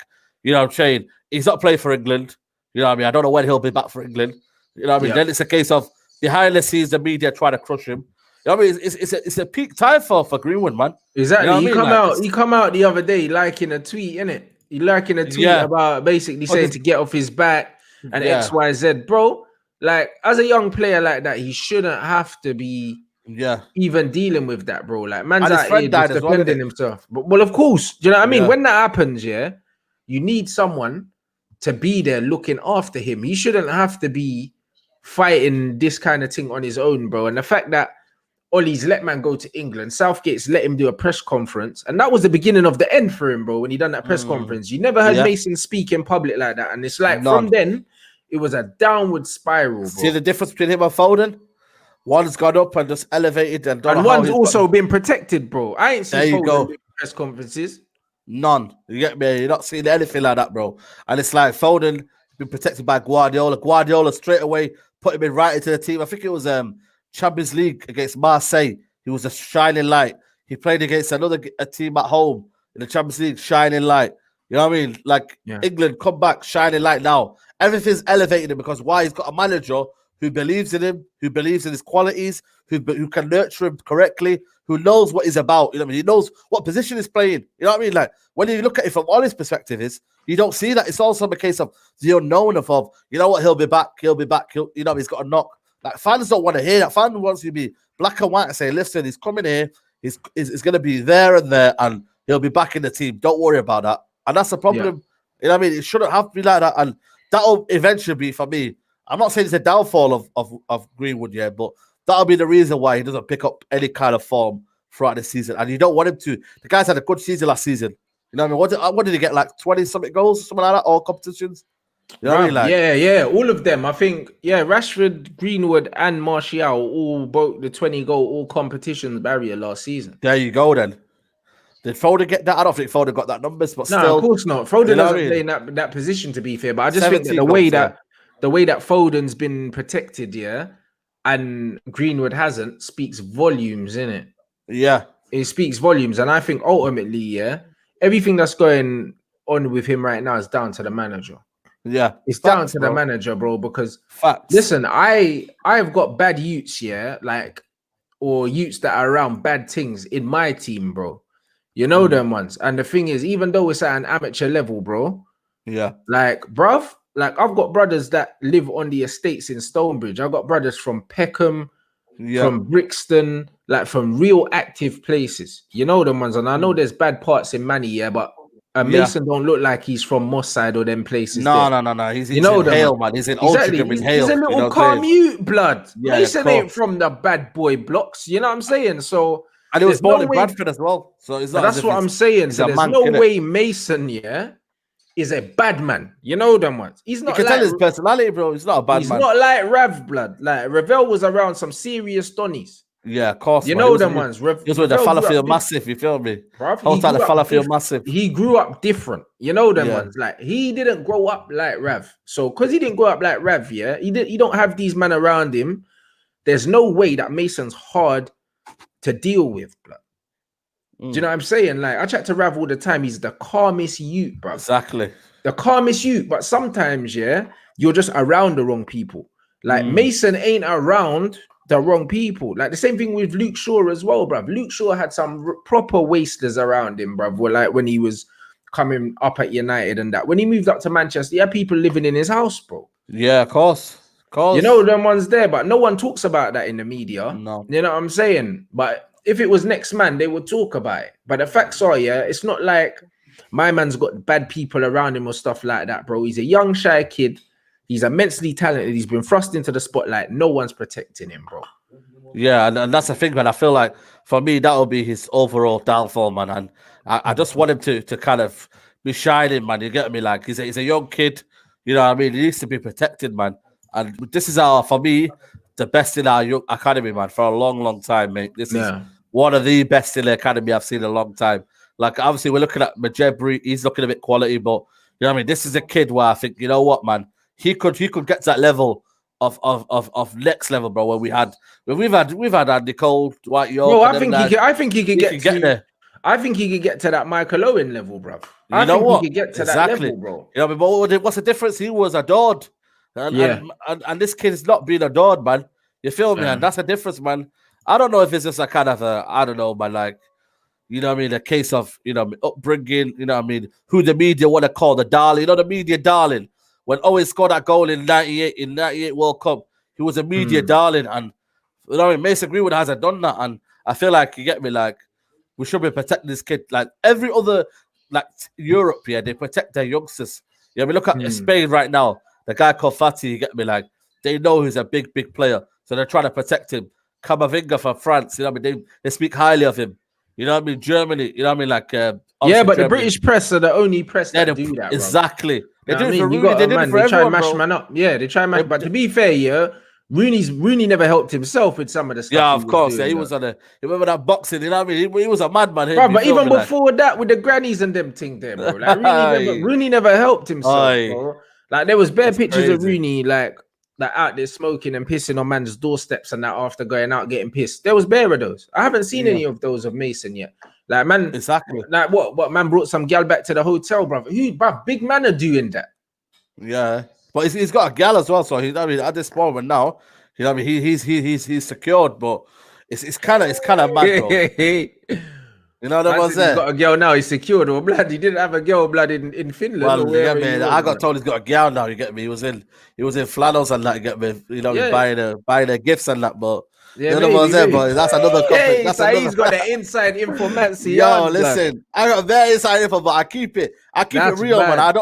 You know what I'm saying? He's not playing for England. You know what I mean? I don't know when he'll be back for England. You know what I mean? Then it's a case of behind the scenes, the media try to crush him. You know what I mean? It's a peak time for Greenwood, man. Exactly. You know he come out the other day liking a tweet, innit? He liking a tweet about basically saying to get off his back and XYZ. Bro, like, as a young player like that, he shouldn't have to be even dealing with that, bro. Like, man's out here just defending himself. But, well, of course, do you know what I mean? When that happens, you need someone to be there looking after him. He shouldn't have to be fighting this kind of thing on his own, bro. And the fact that Ollie's let man go to England, Southgate's let him do a press conference, and that was the beginning of the end for him, bro, when he done that press conference. You never heard Mason speak in public like that. And it's like, from then, it was a downward spiral, bro. See the difference between him and Foden? One's gone up and just elevated, and one's also been protected, bro. I ain't seen Foden do press conferences. None. You get me? You're not seeing anything like that, bro. And it's like Foden been protected by Guardiola. Guardiola straight away put him in right into the team. I think it was Champions League against Marseille. He was a shining light. He played against another team at home in the Champions League, shining light. You know what I mean? Like, England come back, shining light now. Everything's elevated him, because why? He's got a manager who believes in him, who believes in his qualities, who can nurture him correctly, who knows what he's about. You know what I mean? He knows what position he's playing. You know what I mean? Like, when you look at it from Ollie's perspective, you don't see that. It's also a case of the unknown of you know what, he'll be back. You know, he's got a knock. Like, fans don't want to hear that. Fans wants you to be black and white and say, listen, he's coming here, he's going to be there and there, and he'll be back in the team. Don't worry about that. And that's the problem. You know what I mean? It shouldn't have to be like that. And that'll eventually be, for me, I'm not saying it's a downfall of Greenwood yet, but that'll be the reason why he doesn't pick up any kind of form throughout the season. And you don't want him to. The guy's had a good season last season. You know what I mean? What did he get? Like 20-something goals, something like that, all competitions? You know what I mean? Like, yeah, all of them. I think, Rashford, Greenwood, and Martial all broke the 20-goal all competitions barrier last season. There you go, then. Did Foden get that? I don't think Foden got that numbers, but no, still, of course not. Foden doesn't play in that position, to be fair. But I just think that the way that Foden's been protected, and Greenwood hasn't, speaks volumes, innit? Yeah, it speaks volumes, and I think ultimately, everything that's going on with him right now is down to the manager. Yeah, it's down to the manager, bro. Because listen, I've got bad youths, or youths that are around bad things in my team, bro. You know them ones. And the thing is, even though it's at an amateur level, bro, bruv, I've got brothers that live on the estates in Stonebridge. I've got brothers from Peckham, from Brixton, from real active places. You know them ones. And I know there's bad parts in Manny, but Mason don't look like he's from Moss Side or them places. No. He's in Hale, man. He's in Altrincham in Hale. He's a little calm youth, blood. Mason ain't from the bad boy blocks. You know what I'm saying? So, and he was born in Bradford as well. So it's not that's what I'm saying. So there's no way Mason, is a bad man. You know them ones. He's not. You can tell his personality, bro. He's not a bad man. He's not like Rav, blood. Like Ravel was around some serious Donnies. Yeah, of course. You know them ones. He was with the Fallowfield Massive. You feel me? Whole time the Fallowfield Massive. He grew up different. You know them ones. Like he didn't grow up like Rav. So because he didn't grow up like Rav, he don't have these men around him. There's no way that Mason's hard to deal with, blood. Do you know what I'm saying? Like I chat to Rav all the time. He's the calmest youth, bro. Exactly. The calmest youth. But sometimes, you're just around the wrong people. Like Mason ain't around the wrong people. Like the same thing with Luke Shaw as well, bruv. Luke Shaw had some proper wasters around him, bruv. Like when he was coming up at United and that. When he moved up to Manchester, he had people living in his house, bro. Yeah, of course. You know them ones there, but no one talks about that in the media. No. You know what I'm saying? But if it was next man, they would talk about it. But the facts are, it's not like my man's got bad people around him or stuff like that, bro. He's a young, shy kid. He's immensely talented. He's been thrust into the spotlight. No one's protecting him, bro. Yeah, and that's the thing, man. I feel like for me, that'll be his overall downfall, man. And I just want him to kind of be shining, man. You get me? Like he's a young kid. You know what I mean? He needs to be protected, man. And this is for me, the best in our young academy, man, for a long, long time, mate. This is one of the best in the academy I've seen in a long time. Like, obviously, we're looking at Managerial. He's looking a bit quality, but you know what I mean? This is a kid where I think, you know what, man? He could get to that level of next level, bro. Where we've had Andy Cole, Dwight York. No, I think he could get there. I think he could get to that Michael Owen level, bro. I think he could get to that level, bro. You know, but what's the difference? He was adored, and this kid is not being adored, man. You feel me? And that's the difference, man. I don't know if it's just a kind of I don't know, man. Like, you know what I mean? A case of upbringing. You know what I mean? Who the media want to call the darling? You know, the media darling. When Owen scored that goal in 98 World Cup, he was a media darling. And you know what I mean? Mason Greenwood hasn't done that. And I feel like, you get me, like, we should be protecting this kid. Like every other, like Europe, they protect their youngsters. Yeah, we look at Spain right now. The guy called Fati, you get me, like, they know he's a big, big player. So they're trying to protect him. Camavinga from France, you know what I mean? They speak highly of him. You know what I mean? Germany, you know what I mean? Like, but Germany. the British press are the only press that do that. Exactly. They do it for Rooney. They did it for try and mash man up. Yeah, they try and mash. But to be fair, Rooney never helped himself with some of the stuff. Yeah, of course. He was on remember that boxing, you know what I mean? He was a madman. Bro, but even before that, with the grannies and them thing there, bro. Like Rooney never helped himself, bro. Like there was bare pictures of Rooney, like out there smoking and pissing on man's doorsteps and that after going out getting pissed. There was bare of those. I haven't seen any of those of Mason yet. Like, man, exactly. Like what man brought some gal back to the hotel, bro. Big man are doing that. Yeah, but he's got a gal as well. So I mean, at this moment now, you know, what I mean, he's secured, but it's kind of mad, bro. You know what Man I'm said he's got saying? a girl now. He's secured, or blood. He didn't have a girl, blood, in Finland or Well, you get wherever me. he was. I got Blood. told he's got a girl now. You get me. He was in flannels and that. You get me. You know, Yeah, buying her gifts and that. But yeah, you know what I'm maybe, saying? maybe. But that's another company. Hey, That's so another. he's got the inside information Yo, on, blood. listen, I got very inside info, but I keep it That's real, man. mad.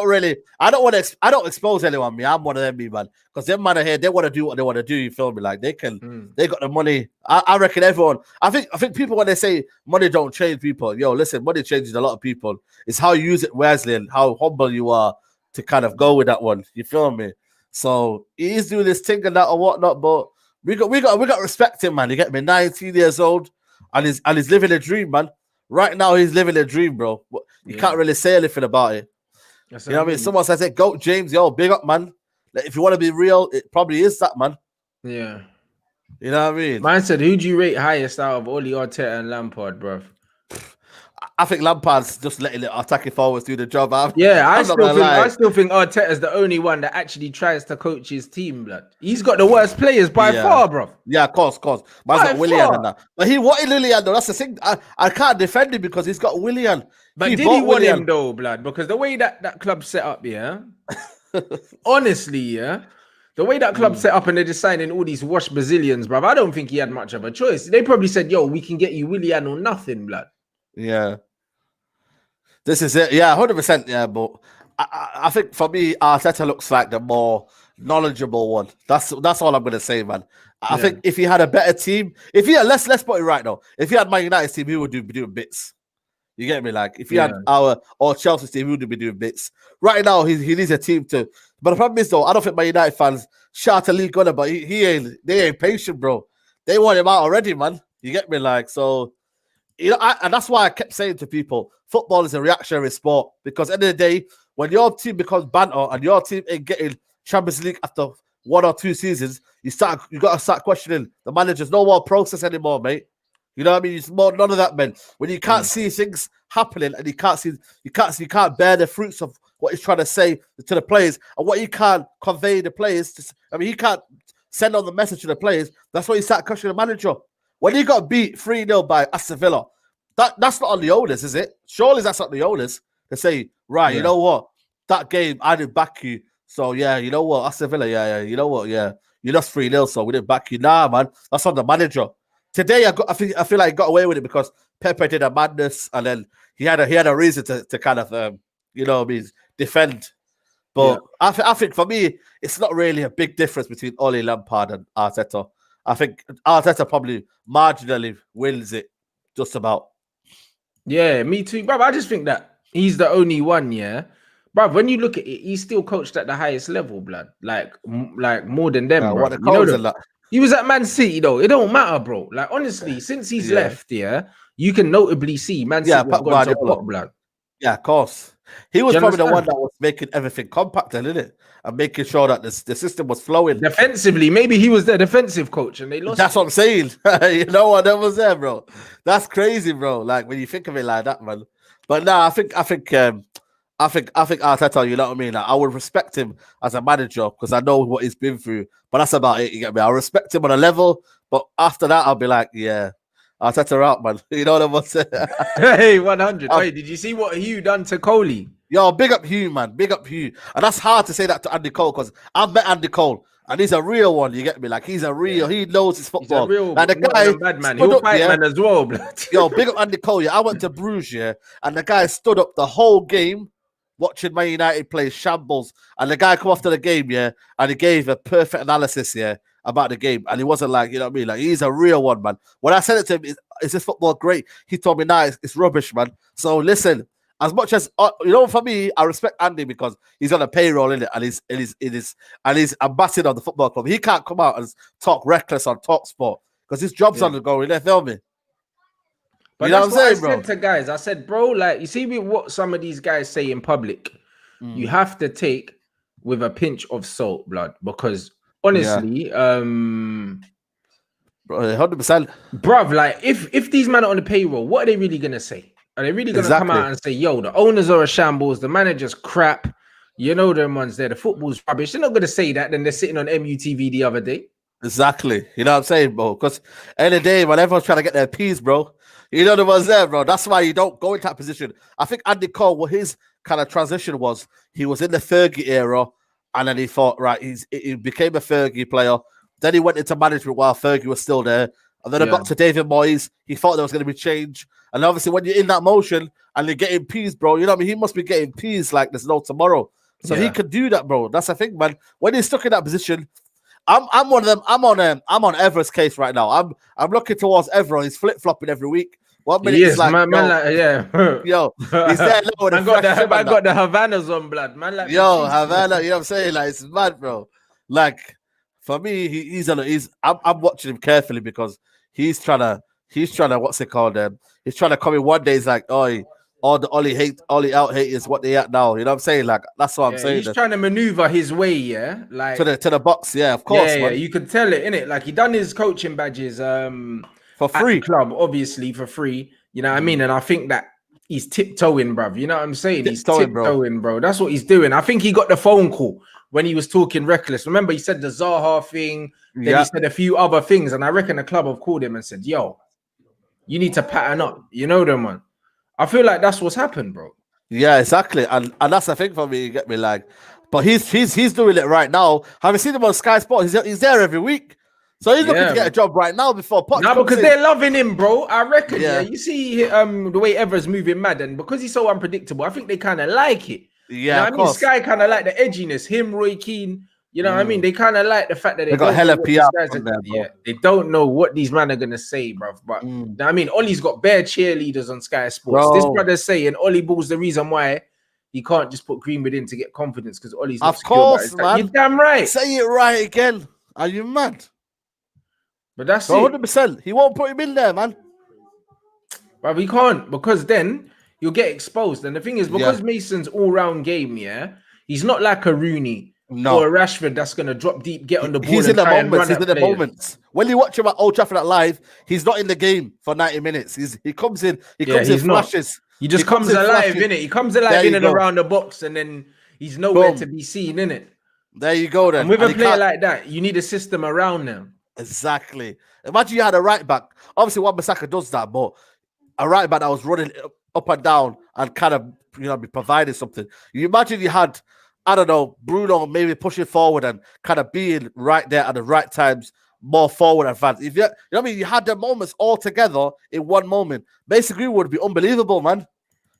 I don't expose anyone, me. I'm one of them, me, man. Because them man are here, they want to do what they want to do. You feel me? Like they got the money. I reckon everyone. I think people when they say money don't change people, yo, listen, money changes a lot of people. It's how you use it wisely and how humble you are to kind of go with that one. You feel me? So he's doing this thing and that or whatnot, but we got to respect him, man. You get me? 19 years old. And he's living a dream, man. Right now, he's living a dream, bro. You can't really say anything about it. That's You know what I mean? Someone says it, Goat James, yo, big up, man. Like, if you want to be real, it probably is that, man. Yeah. You know what I mean? Man said, who do you rate highest out of Oli, Arteta, and Lampard, bruv? I think Lampard's just letting the attacking forwards do the job. I still think Arteta's the only one that actually tries to coach his team, blood. He's got the worst players by far, bruv. Yeah, of course. Man's got Willian and that. But he wanted Lillian, though. That's the thing. I can't defend him because he's got Willian. But did he want him, though, blood? Because the way that club set up, yeah, honestly, yeah, the way that club set up and they're just signing all these washed Brazilians, bruv, I don't think he had much of a choice. They probably said, yo, we can get you Willian or nothing, blood. Yeah. This is it. Yeah, 100%. Yeah, but I think for me, Arteta looks like the more knowledgeable one. That's all I'm going to say, man. I think if he had a better team, let's put it right now. If he had Man United's team, he would be doing bits. You get me? Like, if he had or Chelsea's team, he would be doing bits. Right now, he needs a team to. But the problem is, though, I don't think Man United fans shout a league gunner, but they ain't patient, bro. They want him out already, man. You get me? Like, so. You know, and that's why I kept saying to people, football is a reactionary sport because at the end of the day, when your team becomes banter and your team ain't getting Champions League after 1 or 2 seasons, you got to start questioning the manager's no more process anymore, mate. You know what I mean? It's more none of that, man. When you can't see things happening and you can't bear the fruits of what he's trying to say to the players and what he can't convey the players. He can't send on the message to the players. That's why you start questioning the manager. When he got beat 3-0 by Aston Villa, that's not on the owners, is it? Surely that's not the owners to say, right, you know what? That game, I didn't back you. So, yeah, you know what? Aston Villa, yeah, you know what? Yeah, you lost 3-0, so we didn't back you. Nah, man, that's on the manager. Today, I feel like he got away with it because Pepe did a madness and then he had a reason to kind of, defend. But I think for me, it's not really a big difference between Ole Lampard and Arteta. I think Arteta probably marginally wins it, just about. Yeah, me too, bro. I just think that he's the only one, yeah. Bro, when you look at it, he's still coached at the highest level, blood. Like more than them, bro. He was at Man City, though. It don't matter, bro. Like, honestly, since he's left, you can notably see Man City have gone to pot, blood. Yeah, of course. He was probably the one that was making everything compacted, isn't it? And making sure that the system was flowing. Defensively, maybe he was their defensive coach and they lost. That's what I'm saying. You know what? That was there, bro. That's crazy, bro. Like, when you think of it like that, man. But no, I think Arteta, you know what I mean? Like, I would respect him as a manager because I know what he's been through. But that's about it, you get me? I respect him on a level, but after that, I'll be like, yeah, Arteta out, man. You know what I'm saying? Hey, 100. Wait, did you see what Hugh done to Coley? Yo, big up Hugh, man. Big up Hugh. And that's hard to say that to Andy Cole because I've met Andy Cole and he's a real one. You get me? Like, he's a real, he knows his football. He's a real, like, the guy, bad man. He'll fight man as well, blood. Yo, big up Andy Cole. Yeah, I went to Bruges, yeah, and the guy stood up the whole game watching Man United play shambles. And the guy come after the game, yeah, and he gave a perfect analysis, yeah, about the game. And he wasn't like, you know what I mean? Like, he's a real one, man. When I said it to him, is this football great? He told me, nah, it's rubbish, man. So listen, as much as for me, I respect Andy because he's on a payroll in it, and he's ambassador of the football club. He can't come out and talk reckless on Talk Sport because his job's on the go. They feel me. But you know what I'm saying, bro? I said to guys, I said, bro, like, you see what some of these guys say in public, you have to take with a pinch of salt, blood, because honestly, bro, 100%, bruv, like, if these men are on the payroll, what are they really gonna say? Are they really gonna come out and say, yo, the owners are a shambles, the manager's crap, you know them ones there, the football's rubbish? They're not gonna say that. Then they're sitting on MUTV the other day. Exactly. You know what I'm saying, bro? Because end of the day, when everyone's trying to get their peas, bro, You know the ones there, bro. That's why you don't go into that position. I think Andy Cole, what his kind of transition was, he was in the Fergie era, and then he thought, right, he became a Fergie player. Then he went into management while Fergie was still there. And then I got to David Moyes. He thought there was going to be change. And obviously, when you're in that motion and you're getting peas, bro, you know what I mean? He must be getting peas like there's no tomorrow. So he could do that, bro. That's the thing, man. When he's stuck in that position, I'm one of them. I'm on Ever's case right now. I'm looking towards Ever. He's flip flopping every week. 1 minute he's like, yo, he's there. I got the Havanas on, blood, man. Like, yo, Havana. You know what I'm saying? Like, it's mad, bro. Like, for me, I'm watching him carefully because he's trying to what's it called? He's trying to come in one day. He's like, oh, all the Ollie out haters, what they at now. You know what I'm saying? Like, that's what I'm saying. He's trying to maneuver his way, like to the box, of course. Yeah, you could tell it, innit? Like, he done his coaching badges for free, club, obviously for free. You know what I mean? And I think that he's tiptoeing, bruv. You know what I'm saying? He's tiptoeing, bro. That's what he's doing. I think he got the phone call when he was talking reckless. Remember, he said the Zaha thing. Then he said a few other things, and I reckon the club have called him and said, "Yo, you need to pattern up." You know them, man. I feel like that's what's happened, bro. Yeah, exactly, and that's the thing for me. You get me, like, but he's doing it right now. Have you seen him on Sky Sports? He's there every week, so he's looking to get a job right now before Poch. No, because they're loving him, bro. I reckon. Yeah, you see, the way Ever's moving mad, and because he's so unpredictable, I think they kind of like it. Yeah, you know what I mean, Sky kind of like the edginess. Him, Roy Keane. You know what I mean? They kind of like the fact that they got hella PR from there, bro. They don't know what these men are gonna say, bro. But you know what I mean, Ollie's got bare cheerleaders on Sky Sports. Bro. This brother's saying Ollie Ball's the reason why he can't just put Greenwood in to get confidence because Ollie's not secure. Of course, man. You're damn right. Say it right again. Are you mad? But that's 100%. He won't put him in there, man. But we can't because then you'll get exposed. And the thing is, because Mason's all-round game, he's not like a Rooney. No, or a Rashford that's gonna drop deep, get on the ball. He's in the moments. He's in the moments. When you watch him at Old Trafford live, he's not in the game for 90 minutes. He comes in. He comes in flashes. He just comes alive, innit? He comes alive in and around the box, and then he's nowhere to be seen, innit? There you go. Then and with a player like that, you need a system around them. Exactly. Imagine you had a right back. Obviously, Wan-Bissaka does that, but a right back that was running up and down and kind of be providing something. You imagine you had, I don't know, Bruno maybe pushing forward and kind of being right there at the right times, more forward advance. If you know what I mean, you had the moments all together in one moment. Mason Greenwood would be unbelievable, man.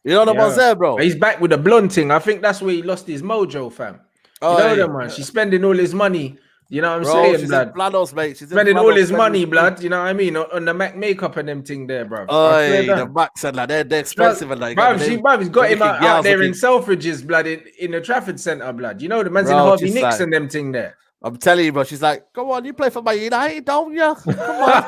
You know what I was there, bro. He's back with the blunting. I think that's where he lost his mojo, fam. You know that, man. She's spending all his money. You know what I'm saying, she's blood? In Blanos, mate. She's spending all his money, blood. You know what I mean? On the Mac makeup and them thing there, bro. Oh, the Macs and like they're expensive and like. He's got him out there in Selfridges, blood, in the Trafford Centre, blood. You know the man's in Harvey Nicks and them thing there. I'm telling you, bro. She's like, come on, you play for Man United, don't you? Come on.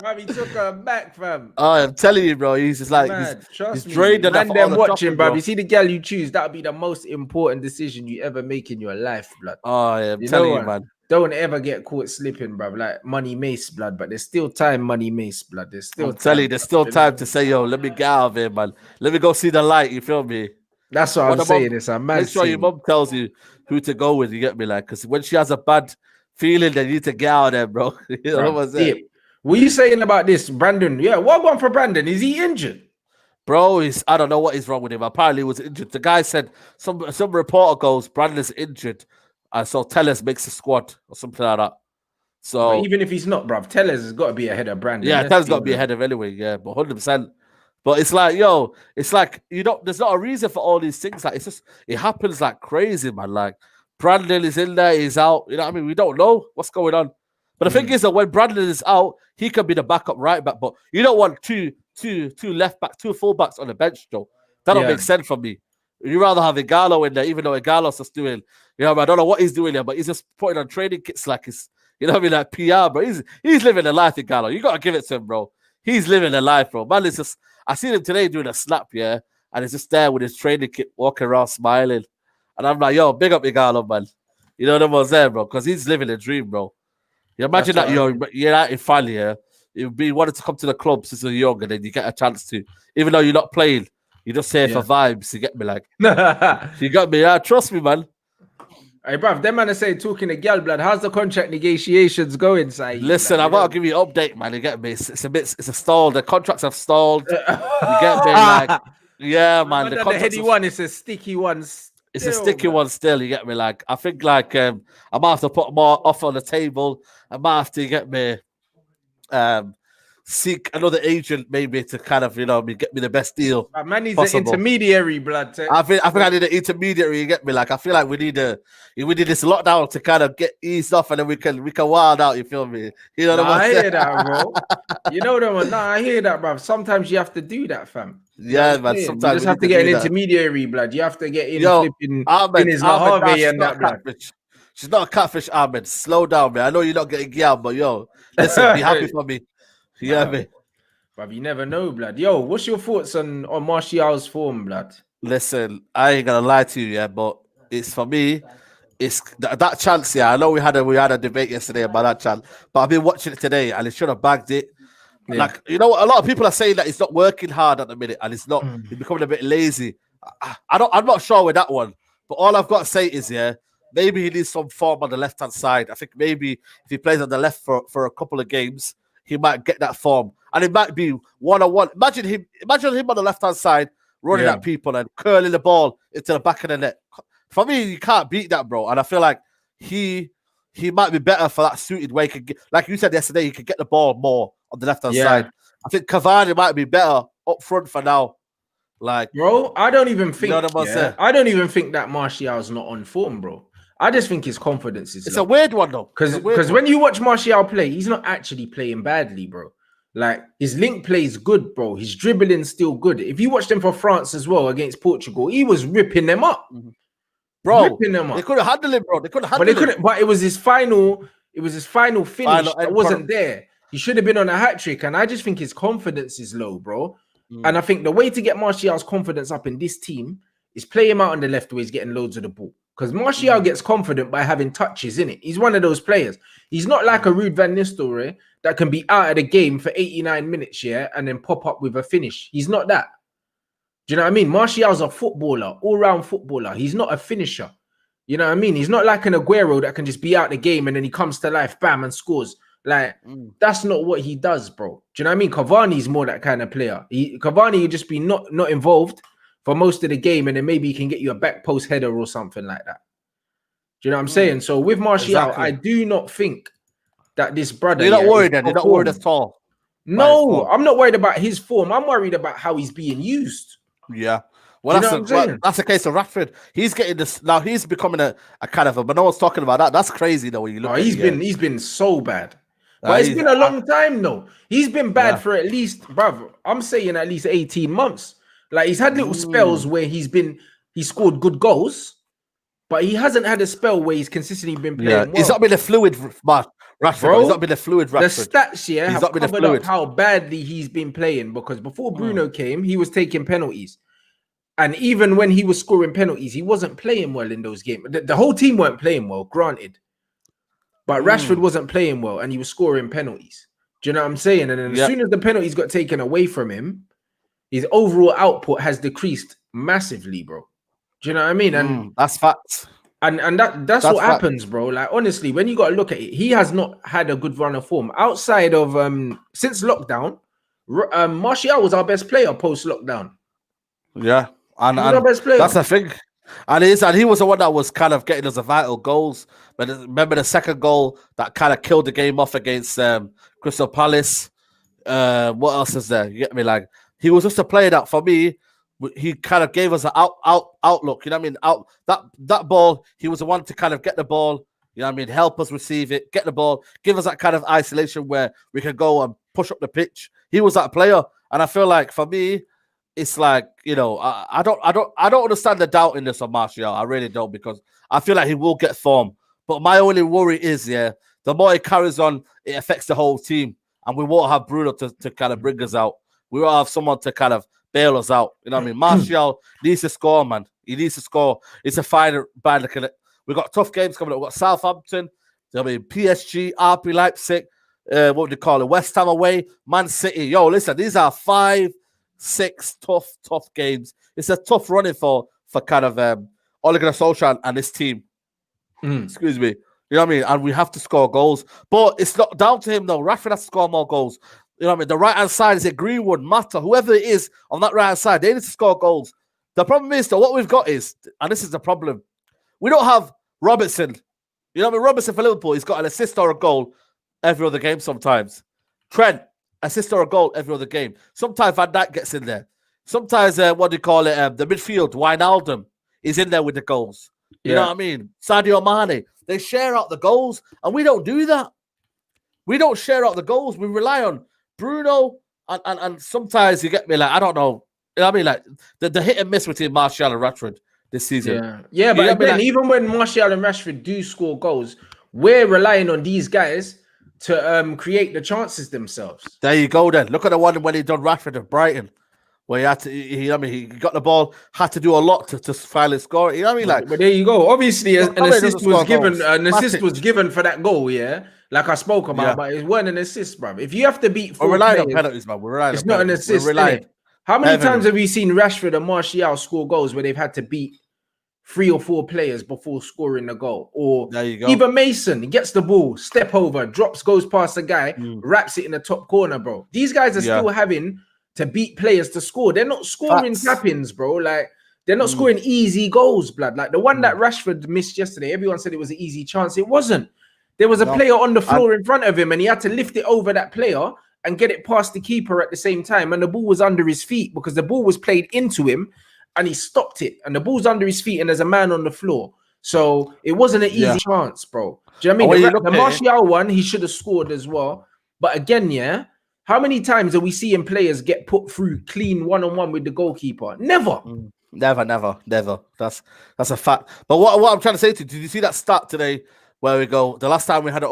Man, he took her back, fam. Oh, I'm telling you, bro. He's just like, he's drained enough. And them watching, bro. You see the girl you choose, that'll be the most important decision you ever make in your life, blood. Oh, yeah, I'm telling you, man. Don't ever get caught slipping, bro. Like Money Mace, blood. But there's still time, Money Mace, blood. There's still. I'm telling you, there's still time to say, yo, let me get out of here, man. Let me go see the light. You feel me? That's what I'm saying. It's a mad. Make sure your mom tells you who to go with. You get me, like, because when she has a bad feeling, they need to get out of there, bro. You know what I'm saying? What are you saying about this, Brandon? Yeah, what one for Brandon? Is he injured? Bro, I don't know what is wrong with him. Apparently, he was injured. The guy said some reporter goes, Brandon's injured. So Tellers makes the squad or something like that. So but even if he's not, bruv, Tellers has got to be ahead of Brandon. Yeah, Tellers got to be ahead of anyway. Yeah, but 100%. But it's like, yo, it's like there's not a reason for all these things. Like it happens like crazy, man. Like Brandon is in there, he's out. You know what I mean? We don't know what's going on. But the thing is that when Brandon is out, he can be the backup right back. But you don't want two left back, two full backs on the bench, though. That don't make sense for me. You rather have Igalo in there, even though Igalo's just doing, I don't know what he's doing there, but he's just putting on training kits like he's, like PR, bro. He's living a life, Igalo. You gotta give it to him, bro. He's living a life, bro. Man, it's just, I seen him today doing a snap, and he's just there with his training kit, walking around smiling. And I'm like, yo, big up Igalo, man. You know what was there, bro, because he's living a dream, bro. You imagine that you're out in finally, you wanted to come to the club since you're young, and then you get a chance to, even though you're not playing, you just say for vibes. You get me, like, you got me. Trust me, man. Hey, bruv, them man are saying talking to gal blood. How's the contract negotiations going, Saeed? Listen, Like, I gotta give you an update, man. You get me? It's a stall. The contracts have stalled. You get me? Like, yeah, man. The the contracts heady have, one, it's a sticky one. it's a Still, sticky man. one still. You get me? Like, I think like I might have to put more offer on the table. I might have to get me seek another agent maybe to kind of get me the best deal Man needs an possible. intermediary, blood. I think I need an intermediary. You get me? Like I feel like we need this lockdown to kind of get eased off, and then we can wild out. You feel me? You know what I'm I saying? hear that, bro. You know that one. Nah, I hear that, bro. Sometimes you have to do that, fam. Yeah, man. You Sometimes just we have need to get an do that. intermediary, blood. You have to get in Yo, flipping Ahmed, Finney's Lahave she's and not that, a blood. catfish. She's not a catfish, Ahmed. Slow down, man. I know you're not getting gal, but yo, listen, be happy for me. You hear me? But you never know, blood. Yo, what's your thoughts on Martial's form, blood? Listen, I ain't gonna lie to you, yeah, but it's for me. It's that chance, yeah. I know we had a debate yesterday about that chance, but I've been watching it today, and he should have bagged it. Yeah. Like a lot of people are saying that he's not working hard at the minute, and he's becoming a bit lazy. I'm not sure with that one, but all I've got to say is, yeah, maybe he needs some form on the left hand side. I think maybe if he plays on the left for a couple of games, he might get that form, and it might be 1-on-1. Imagine him on the left hand side running at people and curling the ball into the back of the net. For me, you can't beat that, bro. And I feel like he might be better for that suited way. He could get, like you said yesterday, he could get the ball more on the left hand side. I think Cavani might be better up front for now. Like, bro, I don't even think. I don't even think that Martial's not on form, bro. I just think his confidence is. It's low. A weird one though. Because when you watch Martial play, he's not actually playing badly, bro. Like his link play is good, bro. His dribbling still good. If you watched him for France as well against Portugal, he was ripping them up, bro. They couldn't handle him, bro. They couldn't handle him. But it was his final. It was his final finish that wasn't there. He should have been on a hat trick, and I just think his confidence is low, bro. And I think the way to get Martial's confidence up in this team is play him out on the left where he's getting loads of the ball. Because Martial gets confident by having touches in it. He's one of those players. He's not like a Ruud van Nistelrooy that can be out of the game for 89 minutes, and then pop up with a finish. He's not that. Do you know what I mean? Martial's a footballer, all-round footballer. He's not a finisher. You know what I mean? He's not like an Aguero that can just be out the game and then he comes to life, bam, and scores. Like, that's not what he does, bro. Do you know what I mean? Cavani's more that kind of player. Cavani would just be not involved for most of the game, and then maybe he can get you a back post header or something like that. Do you know what I'm saying? So with Martial, I do not think that this brother... You're not worried then? You're not worried at all? No, I'm not worried about his form. I'm worried about how he's being used. Yeah. Well, that's the case of Rashford. He's getting this now. He's becoming a kind of but no one's talking about that. That's crazy though. When you look, he's been so bad. But it's been a long time though. He's been bad for at least, brother. I'm saying at least 18 months. Like he's had little spells where he scored good goals, but he hasn't had a spell where he's consistently been playing well. He's not been a fluid Rashford. Bro, he's not been a fluid Rashford. The stats have covered up how badly he's been playing, because before Bruno came, he was taking penalties. And even when he was scoring penalties, he wasn't playing well in those games. The whole team weren't playing well, granted. But Rashford wasn't playing well and he was scoring penalties. Do you know what I'm saying? And then as soon as the penalties got taken away from him, his overall output has decreased massively, bro. Do you know what I mean? And that's facts. And that's what happens, bro. Like, honestly, when you got to look at it, he has not had a good run of form. Outside of, since lockdown, Martial was our best player post-lockdown. Yeah. And best player. That's the thing. And he was the one that was kind of getting us the vital goals. But remember the second goal that kind of killed the game off against Crystal Palace. What else is there? You get me? Like, he was just a player that, for me, he kind of gave us an outlook. You know what I mean? That ball, he was the one to kind of get the ball. You know what I mean? Help us receive it, get the ball, give us that kind of isolation where we can go and push up the pitch. He was that player, and I feel like for me, it's like, I don't understand the doubt in this on Martial. I really don't, because I feel like he will get form. But my only worry is, the more he carries on, it affects the whole team, and we won't have Bruno to kind of bring us out. We will have someone to kind of bail us out. You know what I mean? Martial needs to score, man. He needs to score. It's a fine band. We've got tough games coming up. We've got Southampton, PSG, RP Leipzig, what would you call it? West Ham away, Man City. Yo, listen, these are 5-6 tough games. It's a tough running for kind of Ole Gunnar Solskjaer and this team. Excuse me. You know what I mean? And we have to score goals. But it's not down to him, though. Rashford has to score more goals. You know what I mean? The right-hand side, is it Greenwood, Mata, whoever it is on that right-hand side, they need to score goals. The problem is, though, what we've got is, and this is the problem, we don't have Robertson. You know what I mean? Robertson for Liverpool, he's got an assist or a goal every other game sometimes. Trent, assist or a goal every other game. Sometimes Van Dijk gets in there. Sometimes, the midfield, Wijnaldum, is in there with the goals. You know what I mean? Sadio Mane, they share out the goals, and we don't do that. We don't share out the goals. We rely on Bruno, and sometimes you get me, like, I don't know. You know what I mean? Like, the hit and miss between Martial and Rashford this season. Yeah, but again, even when Martial and Rashford do score goals, we're relying on these guys to create the chances themselves. There you go then. Look at the one when he done Rashford at Brighton, where he had to, he got the ball, had to do a lot to finally score. You know what I mean? Like, but there you go. Obviously, an assist was given. An assist was given for that goal. Yeah, like I spoke about, but it wasn't an assist, bro. If you have to beat 4 we're relying players, on penalties, man. We're relying it's on not penalties. an assist. We're relying How many times have you seen Rashford and Martial score goals where they've had to beat 3 or 4 players before scoring the goal? Or there you go. Even Mason, he gets the ball, step over, drops, goes past the guy, wraps it in the top corner, bro. These guys are still having to beat players to score. They're not scoring tap-ins, bro. Like, they're not scoring easy goals, blood. Like the one that Rashford missed yesterday, everyone said it was an easy chance. It wasn't. There was a player on the floor in front of him, and he had to lift it over that player and get it past the keeper at the same time. And the ball was under his feet because the ball was played into him and he stopped it. And the ball's under his feet and there's a man on the floor. So it wasn't an easy chance, bro. Do you know what I mean? The Martial one, he should have scored as well. But again, how many times are we seeing players get put through clean one-on-one with the goalkeeper? Never. Never. That's a fact. But what I'm trying to say to you, did you see that stat today where we go? The last time we had an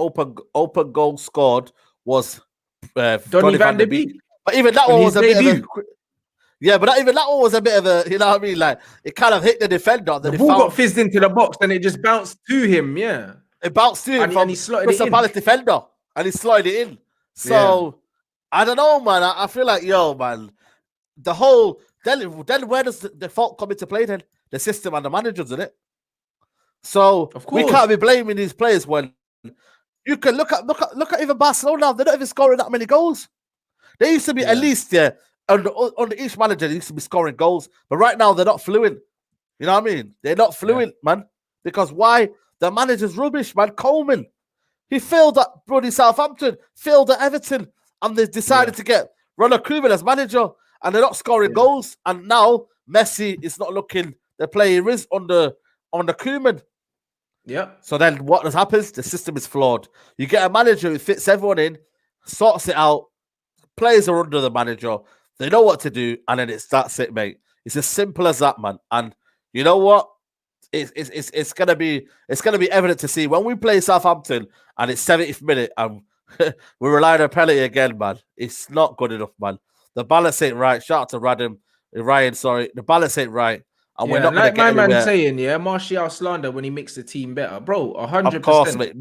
open goal scored was Donny van der Beek. But even that one was a bit of a, but even that one was a bit of a, you know what I mean? Like, it kind of hit the defender. The ball got fizzed into the box and it just bounced to him, It bounced to him and he slotted it in. Palace defender, and he slotted it in. So, I don't know, man. I feel like, man, the whole, then where does the fault come into play then? The system and the managers, isn't it? So, we can't be blaming these players when you can look at even Barcelona now. They're not even scoring that many goals. They used to be at least under each manager. They used to be scoring goals, but right now they're not fluent. You know what I mean? They're not fluent, man. Because why? The manager's rubbish, man. Coleman, he failed at bloody Southampton, failed at Everton, and they decided to get Ronald Koeman as manager, and they're not scoring goals. And now Messi is not looking the player he is under Koeman. Yeah. So then what happens? The system is flawed. You get a manager who fits everyone in, sorts it out. Players are under the manager. They know what to do, and then that's it, mate. It's as simple as that, man. And you know what? It's gonna be evident to see when we play Southampton and it's 70th minute and we rely on a penalty again, man. It's not good enough, man. The balance ain't right. Shout out to Ryan, sorry. The balance ain't right. And we're not like my man saying, Martial slander when he makes the team better. Bro, 100%. Of course, mate.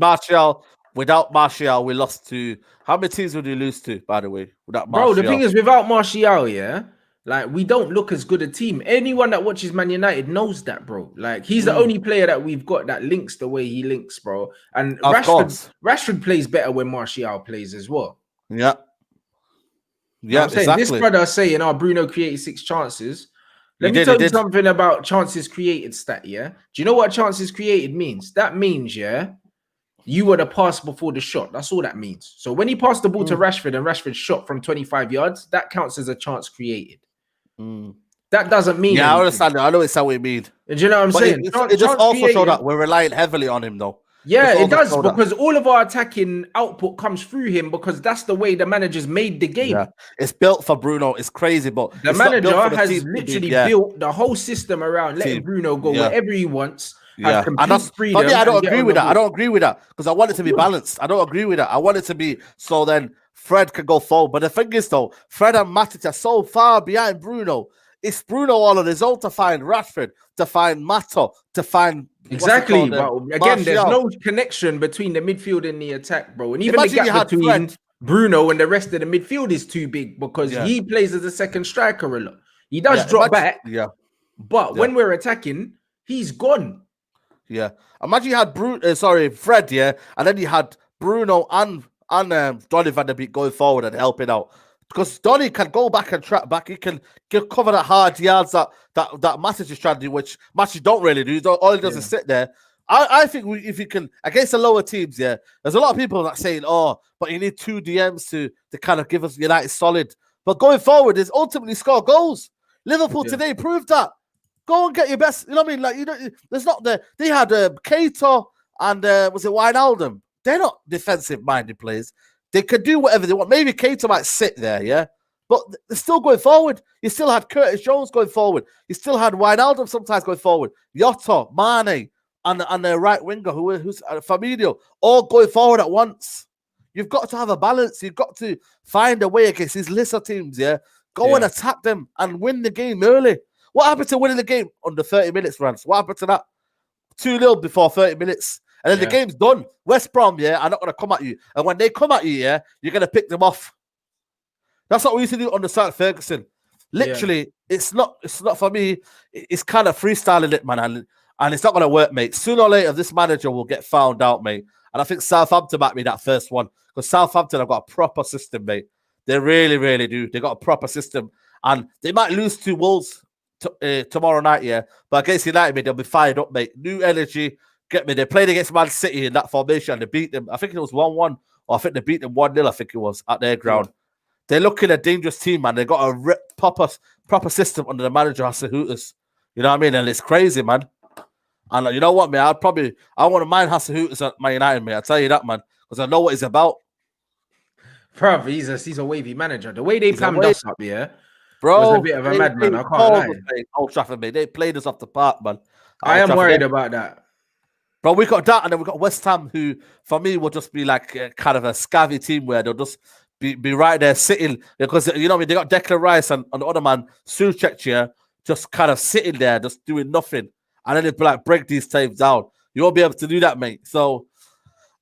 Without Martial, we lost to... How many teams would we lose to, by the way, without Martial? Bro, the thing is, without Martial, like, we don't look as good a team. Anyone that watches Man United knows that, bro. Like, he's the only player that we've got that links the way he links, bro. And Rashford plays better when Martial plays as well. Yeah. Yeah, I'm saying, this brother saying, Bruno created 6 chances. Let me tell you something about chances created stat, Do you know what chances created means? That means, you were the pass before the shot. That's all that means. So when he passed the ball to Rashford and Rashford shot from 25 yards, that counts as a chance created. That doesn't mean anything. I understand. I know it's how we mean. Do you know what I'm saying? It just also showed that we're relying heavily on him, though. Yeah, it does, because all of our attacking output comes through him, because that's the way the managers made the game. Yeah. It's built for Bruno. It's crazy, but the manager has literally built the whole system around letting Bruno go wherever he wants. Yeah, and that's freedom. I don't agree with that. I don't agree with that because I want it to be balanced. I don't agree with that. I want it to be so then Fred can go forward. But the thing is, though, Fred and Matic are so far behind Bruno. It's Bruno all on his own to find Rashford, to find Mato, to find exactly. But again, there's no connection between the midfield and the attack, bro. And even the gap between Bruno and the rest of the midfield is too big because he plays as a second striker a lot. He does drop back, but when we're attacking, he's gone. Yeah. Imagine you had Fred, yeah, and then you had Bruno and Donny van der Beek going forward and helping out. Because Donny can go back and track back. He can cover that hard yards that Matic is trying to do, which Matic don't really do. All he does is sit there. I think if you can, against the lower teams, yeah, there's a lot of people that saying, oh, but you need 2 DMs to kind of give us United solid. But going forward is ultimately score goals. Liverpool today proved that. Go and get your best. You know what I mean? Like, you know, there's not the. They had Keita and was it Wijnaldum? They're not defensive-minded players. They could do whatever they want. Maybe Keita might sit there, yeah, but they're still going forward. You still had Curtis Jones going forward. You still had Wijnaldum sometimes going forward. Jota, Mane, and their right winger who's Fabinho, all going forward at once. You've got to have a balance. You've got to find a way against these lesser teams, yeah. Go and attack them and win the game early. What happened to winning the game under 30 minutes, Rants? What happened to that? 2-0 before 30 minutes. And then the game's done. West Brom, yeah, are not going to come at you. And when they come at you, yeah, you're going to pick them off. That's what we used to do under Sir Ferguson. Literally, it's not for me. It's kind of freestyling it, man. And it's not going to work, mate. Sooner or later, this manager will get found out, mate. And I think Southampton might be that first one. Because Southampton have got a proper system, mate. They really, really do. They got a proper system. And they might lose to Wolves tomorrow night, yeah. But against United, mate, they'll be fired up, mate. New energy. Get me. They played against Man City in that formation and they beat them. I think it was 1-1. Or I think they beat them 1-0, I think it was, at their ground. They're looking a dangerous team, man. They got a proper system under the manager, Hasselhutters. You know what I mean? And it's crazy, man. And you know what, man? I want to mind Hasselhutters at Man United, mate. I'll tell you that, man. Because I know what he's about. Bruv, he's a wavy manager. The way they planned us up, yeah, bro, was a bit of a madman. I can't lie. Old Trafford, mate. They played us off the park, man. I am worried about that. Bro, we got that, and then we got West Ham, who, for me, will just be like kind of a scabby team where they'll just be right there sitting. Because, you know what I mean? They got Declan Rice and the other man, Souček here, just kind of sitting there, just doing nothing. And then they'll be like, break these teams down. You won't be able to do that, mate. So,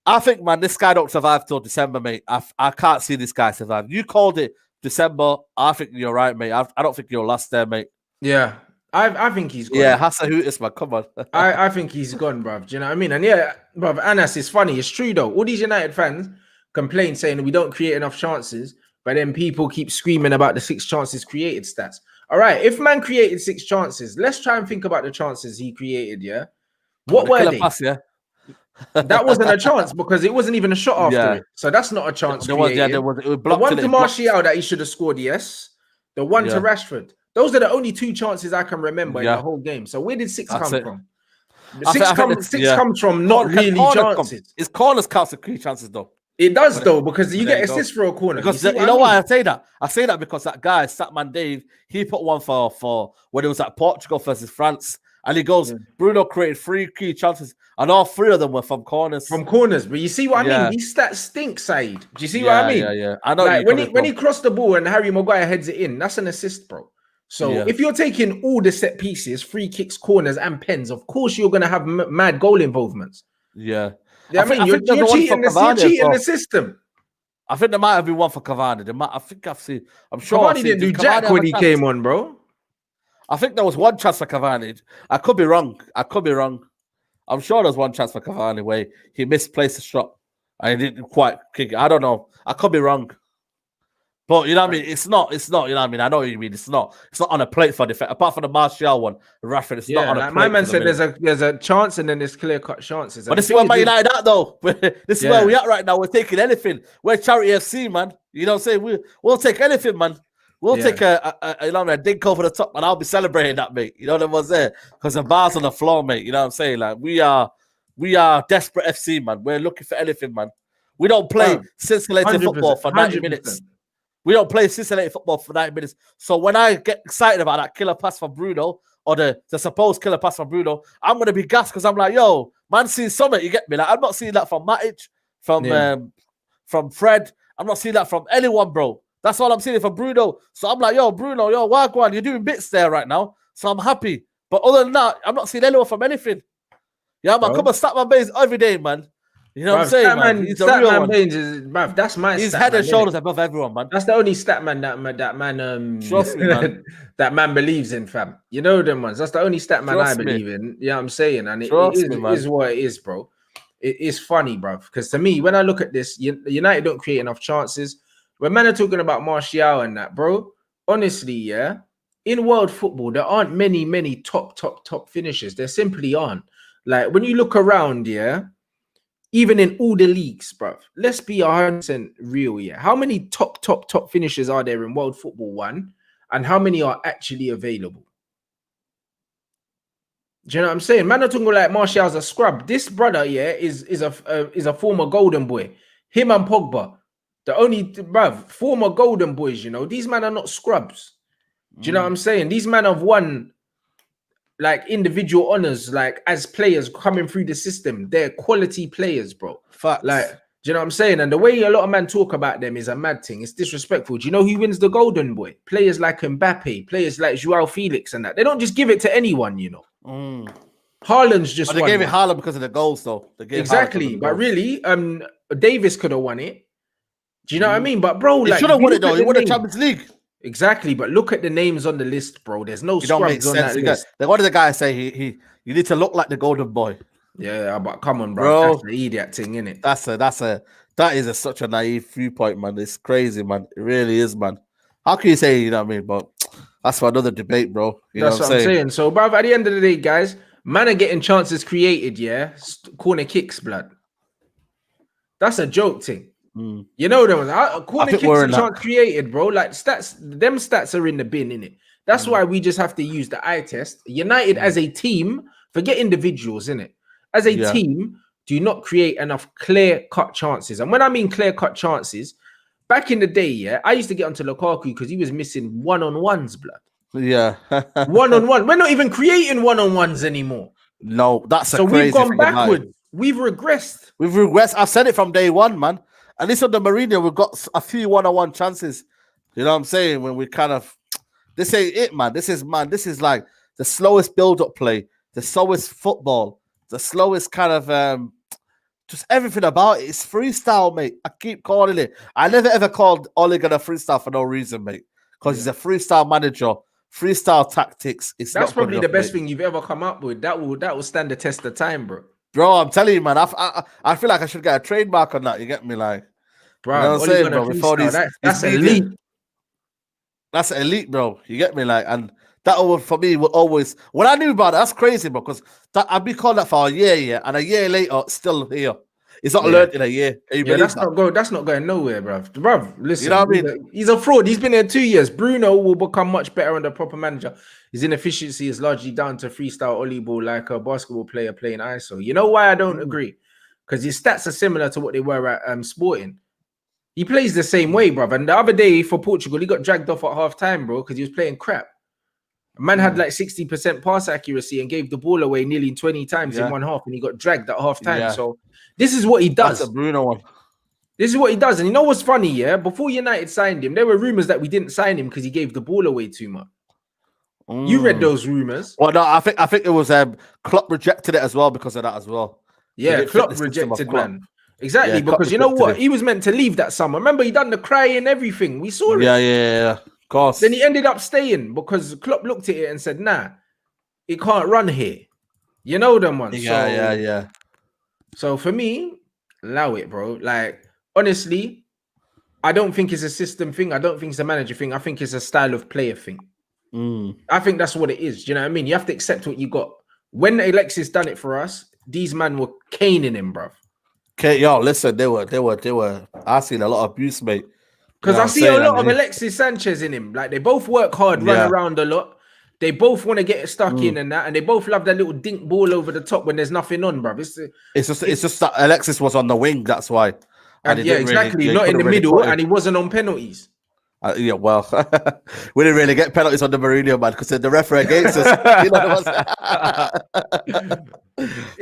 I think, man, this guy don't survive till December, mate. I can't see this guy survive. You called it December. I think you're right, mate. I don't think you'll last there, mate. Yeah, I think he's gone. Yeah, Hasselhutters, man. Come on. I think he's gone, bruv. Do you know what I mean? And yeah, bruv, Anas is funny. It's true, though. All these United fans complain saying we don't create enough chances, but then people keep screaming about the 6 chances created stats. All right, if man created 6 chances, let's try and think about the chances he created, yeah? What were they? Pass, yeah? That wasn't a chance because it wasn't even a shot after it. So that's not a chance. There was, it was the one to Martial that he should have scored, yes. The one to Rashford. Those are the only 2 chances I can remember in the whole game. So where did 6 come from? The 6 comes from not really chances. It's corners counts the key chances though. It does though, because you get assists for a corner. Because you know why I say that? I say that because that guy, Statman Dave, he put one for when it was at Portugal versus France. And he goes, Bruno created 3 key chances, and all 3 of them were from corners. From corners, but you see what I mean? These stats stink, Said. Do you see what I mean? Yeah. I know. Like, when he crossed the ball and Harry Maguire heads it in, that's an assist, bro. So if you're taking all the set pieces, free kicks, corners, and pens, of course you're going to have mad goal involvements. Yeah. I mean, you're cheating the system. I think there might have been one for Cavani. I'm sure Cavani didn't do jack when he came on, bro. I think there was one chance for Cavani. I could be wrong. I'm sure there was one chance for Cavani where he misplaced the shot and he didn't quite kick it. I don't know. I could be wrong. But you know what I mean? It's not, you know what I mean? I know what you mean. It's not on a plate for defense. Apart from the Martial one, Rashford, it's not on a plate. My man said there's a chance and then there's clear-cut chances. But this is where Man United at, though. This is where we at right now. We're taking anything. We're Charity FC, man. You know what I'm saying? We'll take anything, man. We'll take a dink over the top, and I'll be celebrating that, mate. You know what I'm saying? Because the bar's on the floor, mate. You know what I'm saying? Like we are desperate FC, man. We're looking for anything, man. We don't play scintillating football for 90 minutes. We don't play scintillating football for 90 minutes. So when I get excited about that killer pass from Bruno, or the supposed killer pass from Bruno, I'm gonna be gassed because I'm like, yo, man, seeing something. You get me? Like I'm not seeing that from Matic, from Fred. I'm not seeing that from anyone, bro. That's all I'm seeing from Bruno. So I'm like, yo, Bruno, Wagwan, you're doing bits there right now. So I'm happy. But other than that, I'm not seeing anyone from anything. Yeah, man, come and stack my base every day, man. You know what I'm Bruv, saying, man? He's the real Statman one. Baines is, bruv, that's my He's stat head man, and innit? shoulders above everyone, man. That's the only stat man Trust me, man. that man believes in, fam. You know them ones. That's the only stat man I Trust me. believe in. You know what I'm saying? And Trust me, it man. is what it is, bro. It is funny, bruv. Because to me, when I look at this, United don't create enough chances. When men are talking about Martial and that, bro, honestly, yeah, in world football, there aren't many top finishers. There simply aren't. Like when you look around, yeah, even in all the leagues, bruv, let's be 100% real, yeah. How many top finishers are there in world football, one? And how many are actually available? Do you know what I'm saying? Man, I'm talking like Martial's a scrub. This brother, yeah, is a former golden boy. Him and Pogba, the only bruv, former golden boys. You know, these men are not scrubs. Do you know what I'm saying? These men have won like individual honors, like as players coming through the system. They're quality players, bro. Facts. Like, do you know what I'm saying? And the way a lot of men talk about them is a mad thing. It's disrespectful. Do you know who wins the golden boy? Players like Mbappe, players like Joao Felix and that. They don't just give it to anyone, you know. Haaland's just But they gave it Haaland because of the goals, though. They gave exactly, but really, Davis could have won it. Do you know what I mean? But bro, he like, should have won it though. He won the Champions League. Exactly, but look at the names on the list, bro. There's no don't make scrubs on sense. that list. What did the guy say? You need to look like the golden boy. Yeah, but come on, bro. That's the idiot thing, innit? That is such a naive viewpoint, man. It's crazy, man. It really is, man. How can you say, you know what I mean? But that's for another debate, bro. That's what I'm saying. So, bro, at the end of the day, guys, man are getting chances created, yeah? Corner kicks, blood. That's a joke thing. You know them. Corner kicks are chance created, bro. Like them stats are in the bin, innit? That's why we just have to use the eye test. United as a team, forget individuals, innit? As a team, do not create enough clear-cut chances. And when I mean clear-cut chances, back in the day, yeah, I used to get onto Lukaku because he was missing one-on-ones, blood. Yeah. One-on-one. We're not even creating one-on-ones anymore. No, that's so we've gone backward. We've regressed. I've said it from day one, man. At least under Mourinho, we've got a few one-on-one chances. You know what I'm saying? When we kind of, this ain't it, man. This is like the slowest build-up play, the slowest football, the slowest kind of just everything about it. It's freestyle, mate. I keep calling it. I never ever called Ole Gunnar freestyle for no reason, mate. Because he's a freestyle manager, freestyle tactics. That's probably the best thing you've ever come up with. That will stand the test of time, bro. Bro, I'm telling you, man. I feel like I should get a trademark on that. You get me, like, bro? You know what I'm saying, bro? Before that's elite. That's elite, bro. You get me, like, and that for me will always. When I knew about it, that's crazy, bro. Because I've been called that for a year, yeah, and a year later, it's still here. It's not learned in a year. That's not going nowhere, bro. Listen, you know what I mean? He's a fraud. He's been here 2 years. Bruno will become much better under proper manager. His inefficiency is largely down to freestyle volleyball, like a basketball player playing ISO. You know why I don't agree? Because his stats are similar to what they were at Sporting. He plays the same way, bro. And the other day for Portugal, he got dragged off at half time, bro, because he was playing crap. A man had like 60% pass accuracy and gave the ball away nearly 20 times in one half, and he got dragged at half time. So this is what he does. That's a Bruno one. This is what he does. And you know what's funny, yeah? Before United signed him, there were rumors that we didn't sign him because he gave the ball away too much. You read those rumors? Well, no, I think it was Klopp rejected it as well because of that as well. Yeah, Klopp rejected, man. Exactly, because you know what? He was meant to leave that summer. Remember, he done the cry and everything. We saw it. Yeah. Of course. Then he ended up staying because Klopp looked at it and said, nah, he can't run here. You know them ones. Yeah. So for me, allow it, bro. Like, honestly, I don't think it's a system thing. I don't think it's a manager thing. I think it's a style of player thing. I think that's what it is. Do you know what I mean? You have to accept what you got. When Alexis done it for us, these men were caning him, bro. Okay, yo, listen, they were. I seen a lot of abuse, mate. Because I see a lot of Alexis Sanchez in him. Like, they both work hard, run around a lot. They both want to get stuck in and that, and they both love that little dink ball over the top when there's nothing on, bro. It's just that Alexis was on the wing, that's why. And yeah, exactly. Not in the middle, and he wasn't on penalties. Yeah, well, we didn't really get penalties on the Mourinho, man, because the referee against us. You know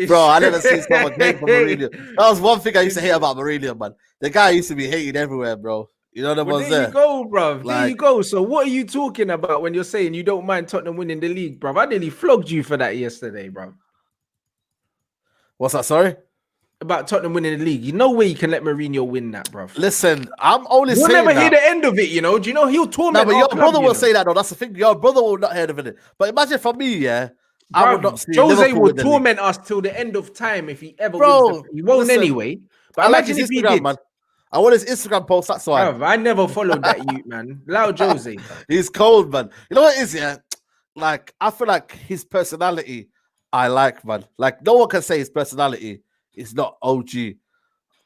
bro, I never seen someone hate for Mourinho. That was one thing I used to hate about Mourinho, man. The guy used to be hated everywhere, bro. You know the ones there. There you go, bro. There you go. So what are you talking about when you're saying you don't mind Tottenham winning the league, bro? I nearly flogged you for that yesterday, bro. What's that? Sorry. about Tottenham winning the league. You know where you can let Mourinho win that, bro. Listen, I'm only We'll saying never hear that. the end of it, you know. Do you know he'll torment? No, but your club, brother you will know? say that though. That's the thing. Your brother will not hear of it. But imagine for me, yeah, I would not see Jose Liverpool will win the league. torment us till the end of time if he ever Bro, wins. He won't listen, anyway. But I like imagine his if he Instagram, did. man. I want his Instagram post. That's why. Bruv, I never followed that youth, man. Loud Jose. He's cold, man. You know what it is, yeah? Like, I feel like his personality, I like, man. Like, no one can say his personality is not OG.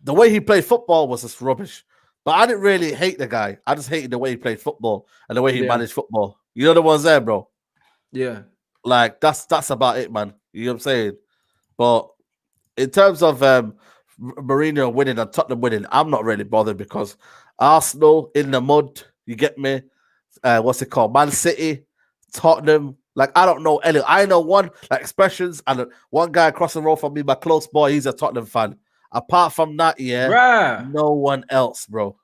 The way he played football was just rubbish. But I didn't really hate the guy. I just hated the way he played football and the way he managed football. You know the ones there, bro? Yeah. Like, that's about it, man. You know what I'm saying? But in terms of Mourinho winning and Tottenham winning, I'm not really bothered because Arsenal in the mud, you get me? What's it called? Man City, Tottenham. Like, I don't know any. I know one like expressions and one guy across the road from me, my close boy, he's a Tottenham fan. Apart from that, no one else, bro.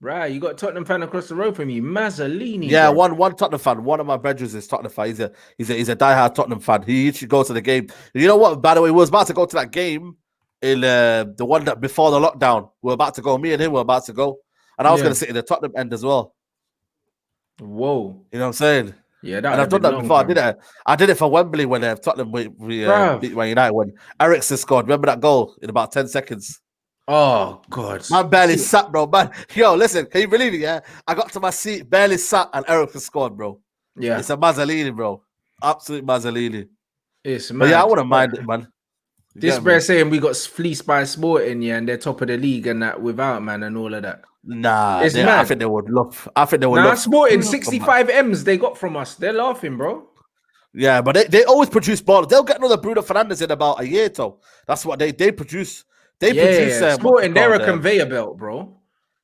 Right, you got Tottenham fan across the road from you, Mazzolini. Yeah, bro. one Tottenham fan. One of my brothers is Tottenham fan. He's a diehard Tottenham fan. He should go to the game. You know what? By the way, we was about to go to that game in the one that before the lockdown. We were about to go. Me and him were about to go, and I was going to sit in the Tottenham end as well. Whoa, you know what I'm saying? Yeah, that and I've done that before. I did it for Wembley when Tottenham we beat Man United when Eriksen scored. Remember that goal in about 10 seconds? Oh God, man, barely sat, bro. Man, yo, listen, can you believe it? Yeah, I got to my seat, barely sat, and Eriksen scored, bro. Yeah, it's a Mazzolini, bro. Absolute Mazzolini. It's mad. But yeah, I wouldn't mind it, man. This bro saying we got fleeced by Sporting, yeah, and they're top of the league and that without man and all of that. Nah, I think they would love. I think they would love. Sporting 65 M's they got from us. They're laughing, bro. Yeah, but they always produce ballers. They'll get another Bruno Fernandes in about a year, though. That's what they produce. They produce. Sporting, they're a conveyor belt, bro.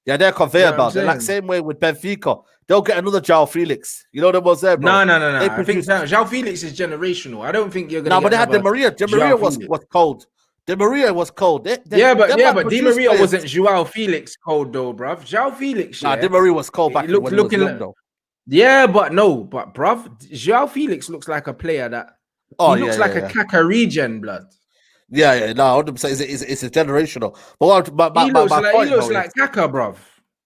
Yeah, they're a conveyor belt. They're like same way with Benfica. They'll get another João Felix. You know the ones there, bro. No. I think João Felix is generational. I don't think you're gonna. No, but they had Di Maria. Di Maria was cold. Di Maria was cold. But Di Maria wasn't João Felix cold though, bruv. João Felix. Nah, Di Maria was cold back when he was young, though. Yeah, but bruv, João Felix looks like a player that. He looks like a Kaka regen, blood. Yeah, no, 100%. It's a generational. But he looks like Kaka, bruv.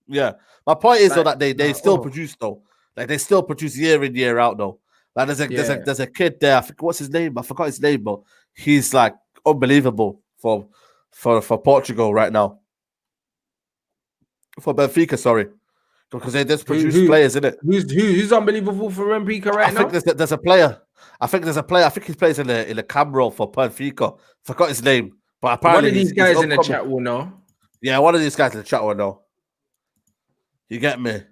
Yeah, my point is though that they still produce though. Like they still produce year in year out though. Like there's a kid there. I think what's his name? I forgot his name, but he's like unbelievable for Portugal right now. For Benfica, sorry, because they just produce players, isn't it? Who's unbelievable for Benfica right now? I think there's a player. I think he plays in the cam role for Benfica. Forgot his name, but apparently one of these guys in the chat will know. Yeah, one of these guys in the chat will know. You get me?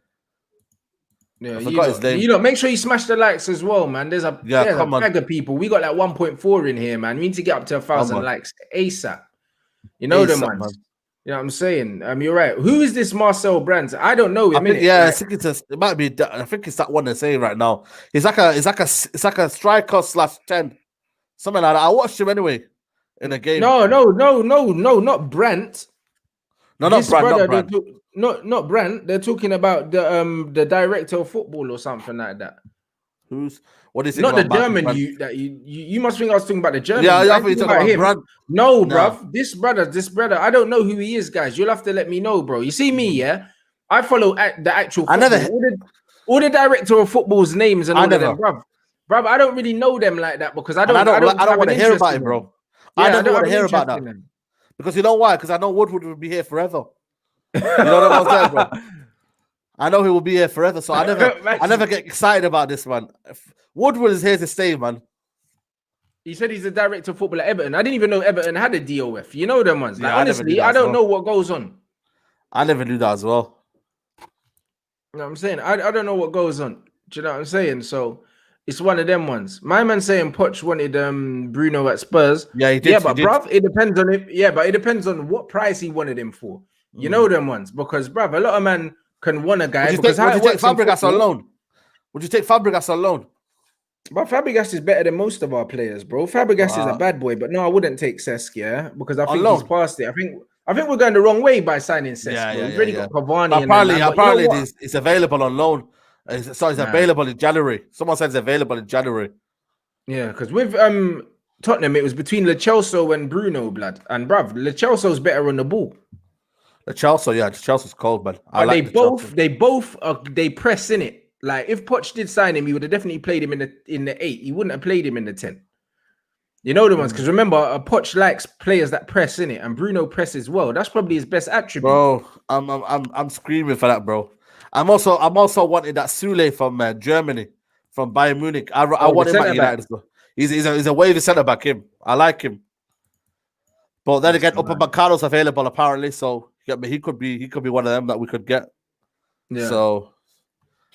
Yeah, I forgot his name. Make sure you smash the likes as well, man. There's a bag of people. We got like 1.4 in here, man. We need to get up to 1,000 likes ASAP. You know them ones. Man. You know what I'm saying? You're right. Who is this Marcel Brands? I don't know him. I think it might be. I think it's that one they're saying right now. It's like a striker /10, something like that. I watched him anyway in a game. No, not Brent. No, not Brent. Not Brent. They're talking about the director of football or something like that. What is it? Not the German you must think I was talking about the German. Yeah, I think you're talking about him. Brand. No, bruv. This brother, I don't know who he is, guys. You'll have to let me know, bro. You see me, yeah? I follow the actual football. All the director of football's names and all of them, bruv. Bruv, I don't really know them like that because I don't want to hear about it, bro. I don't want to hear about that. Because you know why? Because I know Woodward will be here forever. You know what I'm saying, bro? I know he will be here forever, so I never get excited about this, man. Woodward is here to stay, man. He said he's the director of football at Everton. I didn't even know Everton had a deal with. You know them ones. Like, honestly, I don't know what goes on. I never knew that as well. You know what I'm saying? I don't know what goes on. Do you know what I'm saying? So it's one of them ones. My man saying Poch wanted Bruno at Spurs. Yeah, he did. Yeah, but bruv, it depends on it. Yeah, but it depends on what price he wanted him for. You know them ones because bruv, a lot of men can want a guy. Would you take Fabregas on loan? Would you take Fabregas on loan? But Fabregas is better than most of our players, bro. Fabregas is a bad boy, but no, I wouldn't take Cesc, yeah, because I think he's past it. I think we're going the wrong way by signing Cesc. We've already got Cavani. Apparently, it's available on loan. It's available in January. Someone said it's available in January. Yeah, because with Tottenham, it was between Lo Celso and Bruno, blood. And bruv, Lo Celso's better on the ball. The Chelsea, yeah, the Chelsea's cold, man. I But like the Chelsea. they press in it. Like if Poch did sign him, he would have definitely played him in the 8. He wouldn't have played him in the 10. You know the ones, because remember, Poch likes players that press in it, and Bruno presses well. That's probably his best attribute. Bro, I'm screaming for that, bro. I'm also wanting that Sule from Germany, from Bayern Munich. I want him at United as well. He's a wavy centre back. Him, I like him. But then again, Upamecano's available apparently, so he could be one of them that we could get. Yeah. So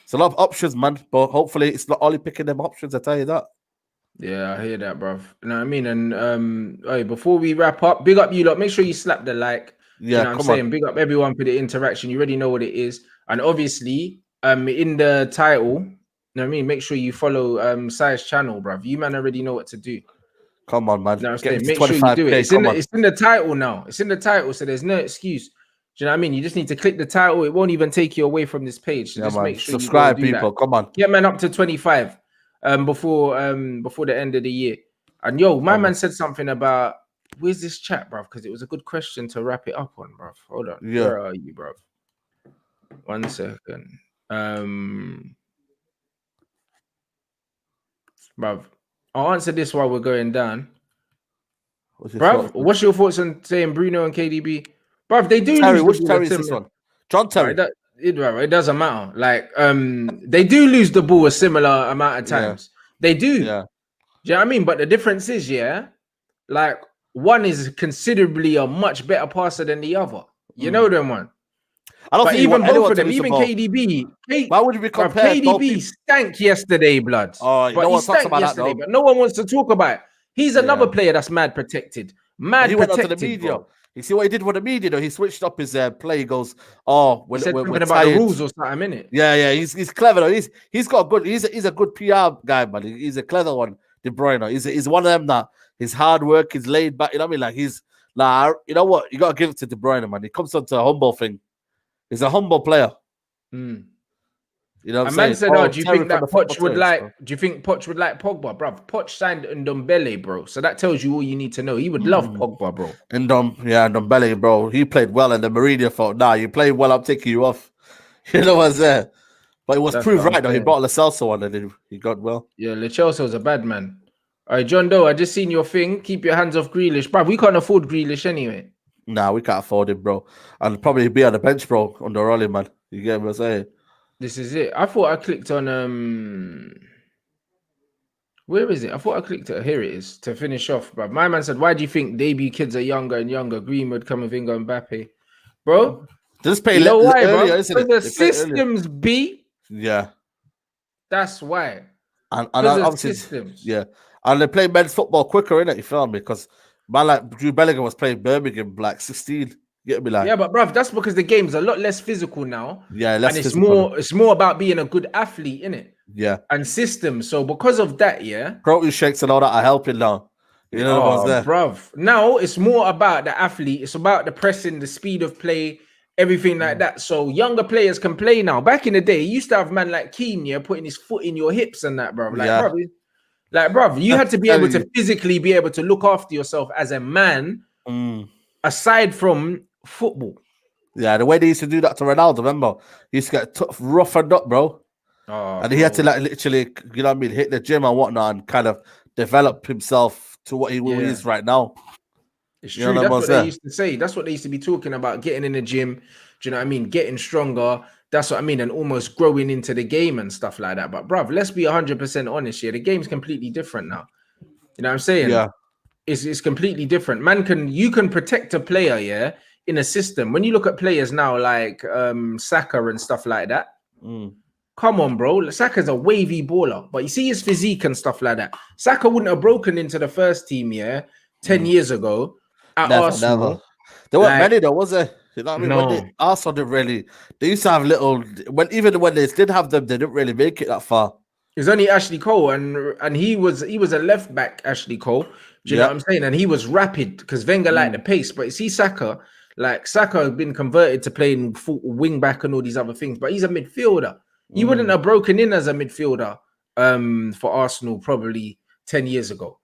it's a lot of options, man. But hopefully, it's not only picking them options. I tell you that. Yeah, I hear that, bruv. You know what I mean? And hey, before we wrap up, big up you lot. Make sure you slap the like. Yeah, you know what I'm saying? Big up everyone for the interaction. You already know what it is. And obviously, in the title, you know what I mean? Make sure you follow Sai's channel, bruv. You man already know what to do. Come on, man. You know what I'm saying? Make sure you do it. It's in the title now. It's in the title, so there's no excuse. Do you know what I mean? You just need to click the title. It won't even take you away from this page. So just make sure subscribe, you do people. That. Come on. Get man up to 25 before the end of the year. And yo, my man said something about where's this chat, bruv? Because it was a good question to wrap it up on, bruv. Hold on. Yeah. Where are you, bruv? 1 second. Bruv. I'll answer this while we're going down. Bruv, what's your thoughts on saying Bruno and KDB? Bruv, they do lose. Which Terry is this one? John Terry. It doesn't matter. Like, they do lose the ball a similar amount of times. Yeah. They do. Yeah. Do you know what I mean? But the difference is, like one is considerably a much better passer than the other. You know them one. I don't think even both of them, even KDB. Why would we compare? KDB stank yesterday, blood. Oh, but he stank yesterday, but no one wants to talk about it. He's another player that's mad protected. He went out to the media. Bro. You see what he did with the media, though? He switched up his play. He goes, "Oh, we're talking about the rules or something, innit?" Yeah. He's clever. Though. He's got good. He's a good PR guy, man. He's a clever one. De Bruyne. He's one of them that his hard work, he's laid back. You know what I mean? Like he's like, you know what? You gotta give it to De Bruyne, man. He comes onto a humble thing. He's a humble player. You know what I'm saying? Man said, do you think that Poch would like? Do you think Poch would like Pogba, bro? Poch signed Ndombele, bro. So that tells you all you need to know. He would love Pogba, bro. Ndombele, bro. He played well, and the Mourinho thought, nah, you played well. I'm taking you off. You know what's there? But it was proved right though. He brought Lo Celso on, and he got well. Yeah, Lo Celso's a bad man. All right, John Doe, I just seen your thing. Keep your hands off Grealish, bro. We can't afford Grealish anyway. Nah, we can't afford him, bro. And probably be on the bench, bro, under Rolly, man. You get what I'm saying? This is it. I thought I clicked on where is it? I thought I clicked it. Here it is to finish off, bro. My man said, "Why do you think debut kids are younger and younger? Greenwood, Camavinga, Mbappe, bro. Just play why, earlier, bro? Isn't it? The systems B. Yeah, that's why. And obviously, systems. Yeah, and they play men's football quicker, innit? You feel me? Because man, like Drew Bellingham was playing Birmingham like 16. Get me, like, yeah, but bruv, that's because the game's a lot less physical now. Yeah, and it's more about being a good athlete, innit? Yeah, and systems. So because of that, protein shakes and all that are helping now. You know what's there, bruv. Now it's more about the athlete. It's about the pressing, the speed of play, everything like that. So younger players can play now. Back in the day, you used to have man like Keane, putting his foot in your hips and that, bruv. Like, bruv, you had to be able to physically be able to look after yourself as a man, aside from football. Yeah, the way they used to do that to Ronaldo, remember? He used to get roughened up, bro. And he had to like literally, you know what I mean, hit the gym and whatnot and kind of develop himself to what he is right now. It's true. That's what they used to say. That's what they used to be talking about, getting in the gym. Do you know what I mean? Getting stronger. That's what I mean. And almost growing into the game and stuff like that. But bruv, let's be 100% honest here. The game's completely different now. You know what I'm saying? Yeah. It's completely different. You can protect a player, in a system. When you look at players now like Saka and stuff like that, come on, bro. Saka's a wavy baller, but you see his physique and stuff like that. Saka wouldn't have broken into the first team 10 years ago at Arsenal. Never. There weren't many though, was there? You know what I mean? No. When Arsenal didn't really, they used to have little, even when they did have them, they didn't really make it that far. It was only Ashley Cole, and he was a left back, Ashley Cole. Do you know what I'm saying? And he was rapid because Wenger liked the pace. But you see Saka, Saka has been converted to playing wing back and all these other things, but he's a midfielder. He wouldn't have broken in as a midfielder for Arsenal probably 10 years ago.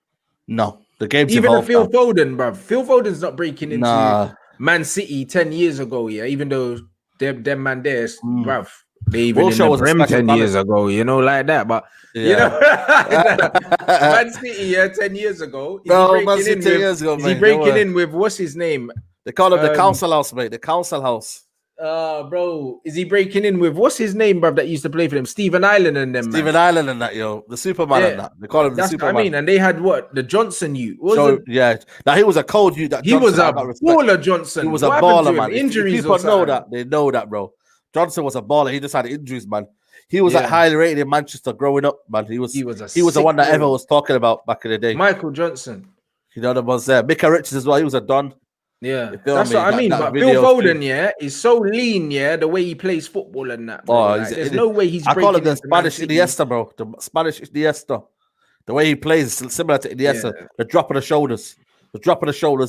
No, The game's Even a evolved Phil now. Foden, bruv. Phil Foden's not breaking into Nah. Man City 10 years ago, yeah. Even though them man there, bruv, they even in Wilshere the was a Prem special 10 years talent. ago, you know, like that. But you know, Man City, yeah, 10 years ago. Is he Man breaking City in 10 with? years ago, Is he mate. breaking in with what's his name? They call him the council house, mate. The council house. Bro, is he breaking in with what's his name, bruv, that used to play for them? Stephen Island and them, Stephen man. Island and that, yo. The Superman and that. They call him the That's Superman. what I mean. And they had what? The Johnson youth. Yeah. Now he was a cold youth. That He Johnson, was a I got respect. baller, Johnson. He was What a happened to baller, him? man. If Injuries people or something? know that, they know that, bro. Johnson was a baller. He just had injuries, man. He was like highly rated in Manchester growing up, man. He was the one that everyone was talking about back in the day. Michael Johnson. You know the ones there. Mika Richards as well. He was a don. Yeah, that's what I mean. But Phil Foden, is so lean, the way he plays football and that. Bro. Like, there's no way he's breaking. I call him the Spanish Iniesta, bro. The Spanish Iniesta. The way he plays is similar to Iniesta. Yeah. The drop of the shoulders.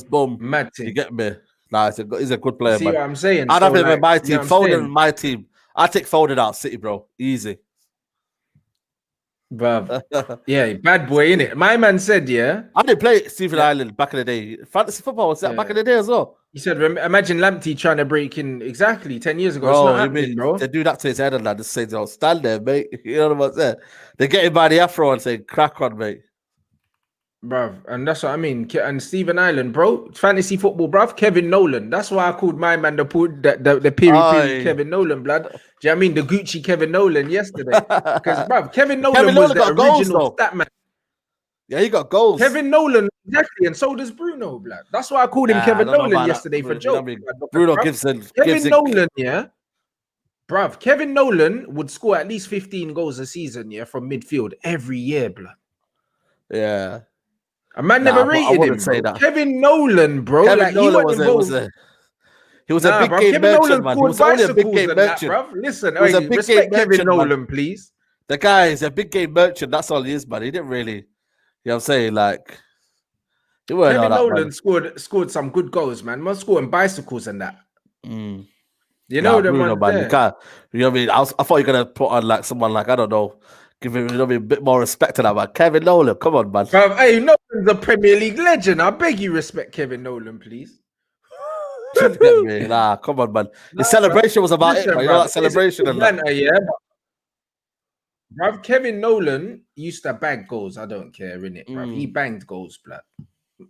Boom. Mad thing. You get me? Nah, he's a good player, See man. what I'm saying? I'd have him in my team. Foden in my team. I take Foden out City, bro. Easy. Bruv. Yeah, bad boy, innit? My man said, I didn't play Stephen Island back in the day. Fantasy football was that back in the day as well. He said, imagine Lamptey trying to break in exactly 10 years ago. Bro, it's not happening, bro. They do that to his head and that. Just say, "Oh, stand there, mate." You know what I'm saying? They get him by the afro and say, "Crack on, mate." Bruv, and that's what I mean. And Stephen Island, bro, fantasy football, bruv. Kevin Nolan. That's why I called my man the piri Kevin Nolan, blood. Do you know what I mean? The Gucci Kevin Nolan yesterday. Because, bruv, Kevin Nolan was the original stat man. Yeah, he got goals. Kevin Nolan, exactly, and so does Bruno, blood. That's why I called him Kevin Nolan yesterday for joke. Bruno Gibson. Kevin Nolan, bruv. Kevin Nolan would score at least 15 goals a season, from midfield every year, blood. Yeah. A man never rated him. Say that. Kevin Nolan, bro. Kevin Nolan he was a big game merchant, man. He was only a big game merchant. That, listen, respect Kevin Nolan, please. The guy is a big game merchant. That's all he is, man. He didn't really, you know what I'm saying? Like, Kevin Nolan scored some good goals, man. Man scoring bicycles and that. You know the Bruno, man. You can't. You know what I mean? I thought you were gonna put on like someone like, I don't know, give him a bit more respect to that, man. Kevin Nolan, come on, man. Hey, Nolan's a Premier League legend. I beg you, respect Kevin Nolan, please. Nah, come on, man. The celebration was about it, man. You know that celebration and that. Bruv, Kevin Nolan used to bag goals. I don't care, innit, bruv. He banged goals, blood.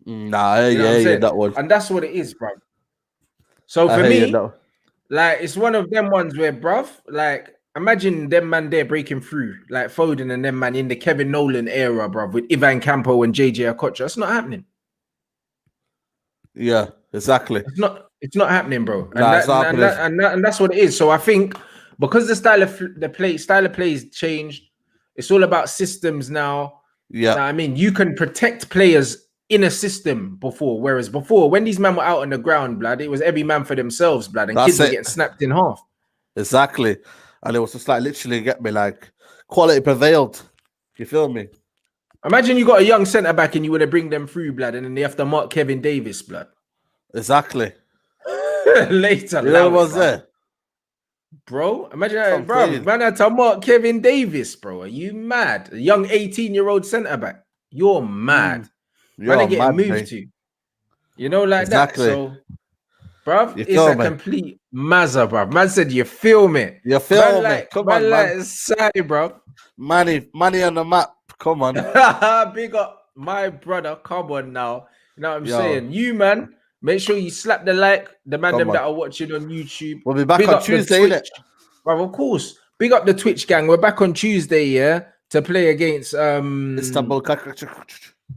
Nah, yeah, that one. And that's what it is, bruv. So for me, like, it's one of them ones where, bruv, like, imagine them man there breaking through, like Foden and them man in the Kevin Nolan era, bruv, with Ivan Campo and JJ Okocha. It's not happening. Yeah, exactly. It's not happening, bro. And that's what it is. So I think because the style of play has changed, it's all about systems now. Yeah, I mean, you can protect players in a system before, whereas before, when these men were out on the ground, blood, it was every man for themselves, blood, and kids were getting snapped in half. Exactly, and it was just like literally get me like quality prevailed. You feel me? Imagine you got a young centre back and you want to bring them through, blood, and then they have to mark Kevin Davis, blood. Exactly. Later, you know what was there, bro? Imagine that, bro. Man had to mark Kevin Davis, bro. Are you mad? A young 18-year-old centre back. You're mad. Man, are getting moved to. You know, like that. So, bruv, it's a complete mazza, bruv. Man said, "You feel me? You feel me? Come on, man. Say, bruv. Money on the map. Come on. Big up my brother. Come on now. You know what I'm saying? You, man, make sure you slap the like. The man them that are watching on YouTube. We'll be back on Tuesday, innit? Bruv, of course. Big up the Twitch gang. We're back on Tuesday, to play against Istanbul.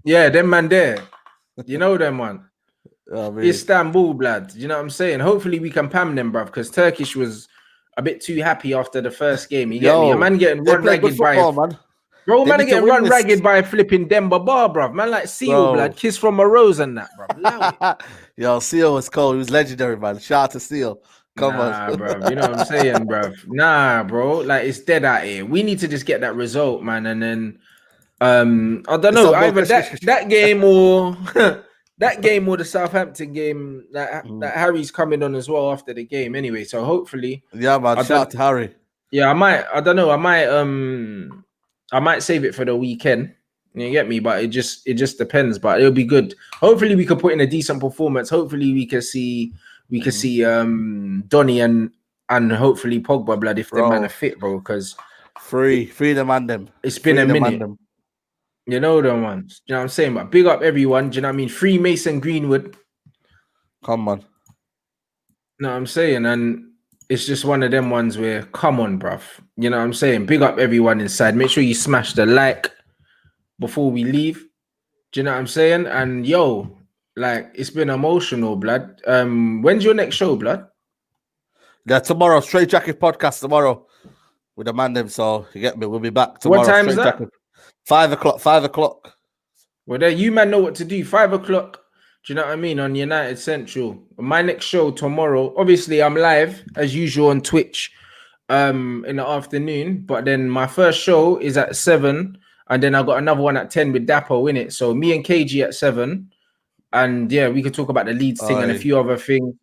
Yeah, them man there. You know them one. Istanbul, blood. You know what I'm saying? Hopefully we can pam them, bruv, because Turkish was a bit too happy after the first game. You get me? A man getting run ragged Bro, man getting run ragged by flipping Demba Bar, bruv. Man like Seal, blood. Kiss from a rose and that, bruv. Yo, Seal was cold. He was legendary, man. Shout out to Seal. Come on, bro. You know what I'm saying, bro? Nah, bro. Like, it's dead out here. We need to just get that result, man. And then, I don't know, either that game or that game or the Southampton game that Harry's coming on as well after the game. Anyway, so hopefully, yeah, man. Shout out to Harry. Yeah, I don't know. I might save it for the weekend. You get me? But it just depends. But it'll be good. Hopefully we can put in a decent performance. Hopefully we can see Donny and hopefully Pogba, blood, if them man are fit, bro. Because free the man them. It's been a minute. You know them ones. You know what I'm saying? But big up everyone. Do you know what I mean? Free Mason Greenwood. Come on. You know what I'm saying? And it's just one of them ones where, come on, bruv. You know what I'm saying? Big up everyone inside. Make sure you smash the like before we leave. Do you know what I'm saying? And yo, like, it's been emotional, blood. When's your next show, blood? Yeah, tomorrow. Straight Jacket podcast tomorrow with the man them. So you get me? We'll be back tomorrow. What time is that? Jacket. 5 o'clock. 5 o'clock. Well, there you man know what to do. 5 o'clock. Do you know what I mean? On United Central. My next show tomorrow. Obviously, I'm live as usual on Twitch in the afternoon. But then my first show is at 7. And then I got another one at 10 with Dapo in it. So me and KG at 7. And yeah, we could talk about the Leeds thing and a few other things.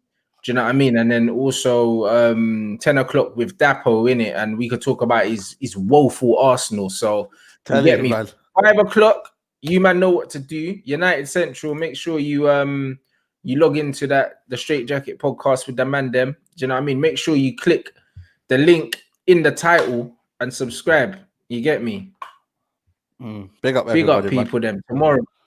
Do you know what I mean? And then also 10 o'clock with Dapo in it. And we could talk about his woeful Arsenal. So you get me? Man. 5 o'clock. You man know what to do. United Central. Make sure you log into the Straight Jacket podcast with the man them. Do you know what I mean? Make sure you click the link in the title and subscribe. You get me? Big up everybody, big up people them tomorrow.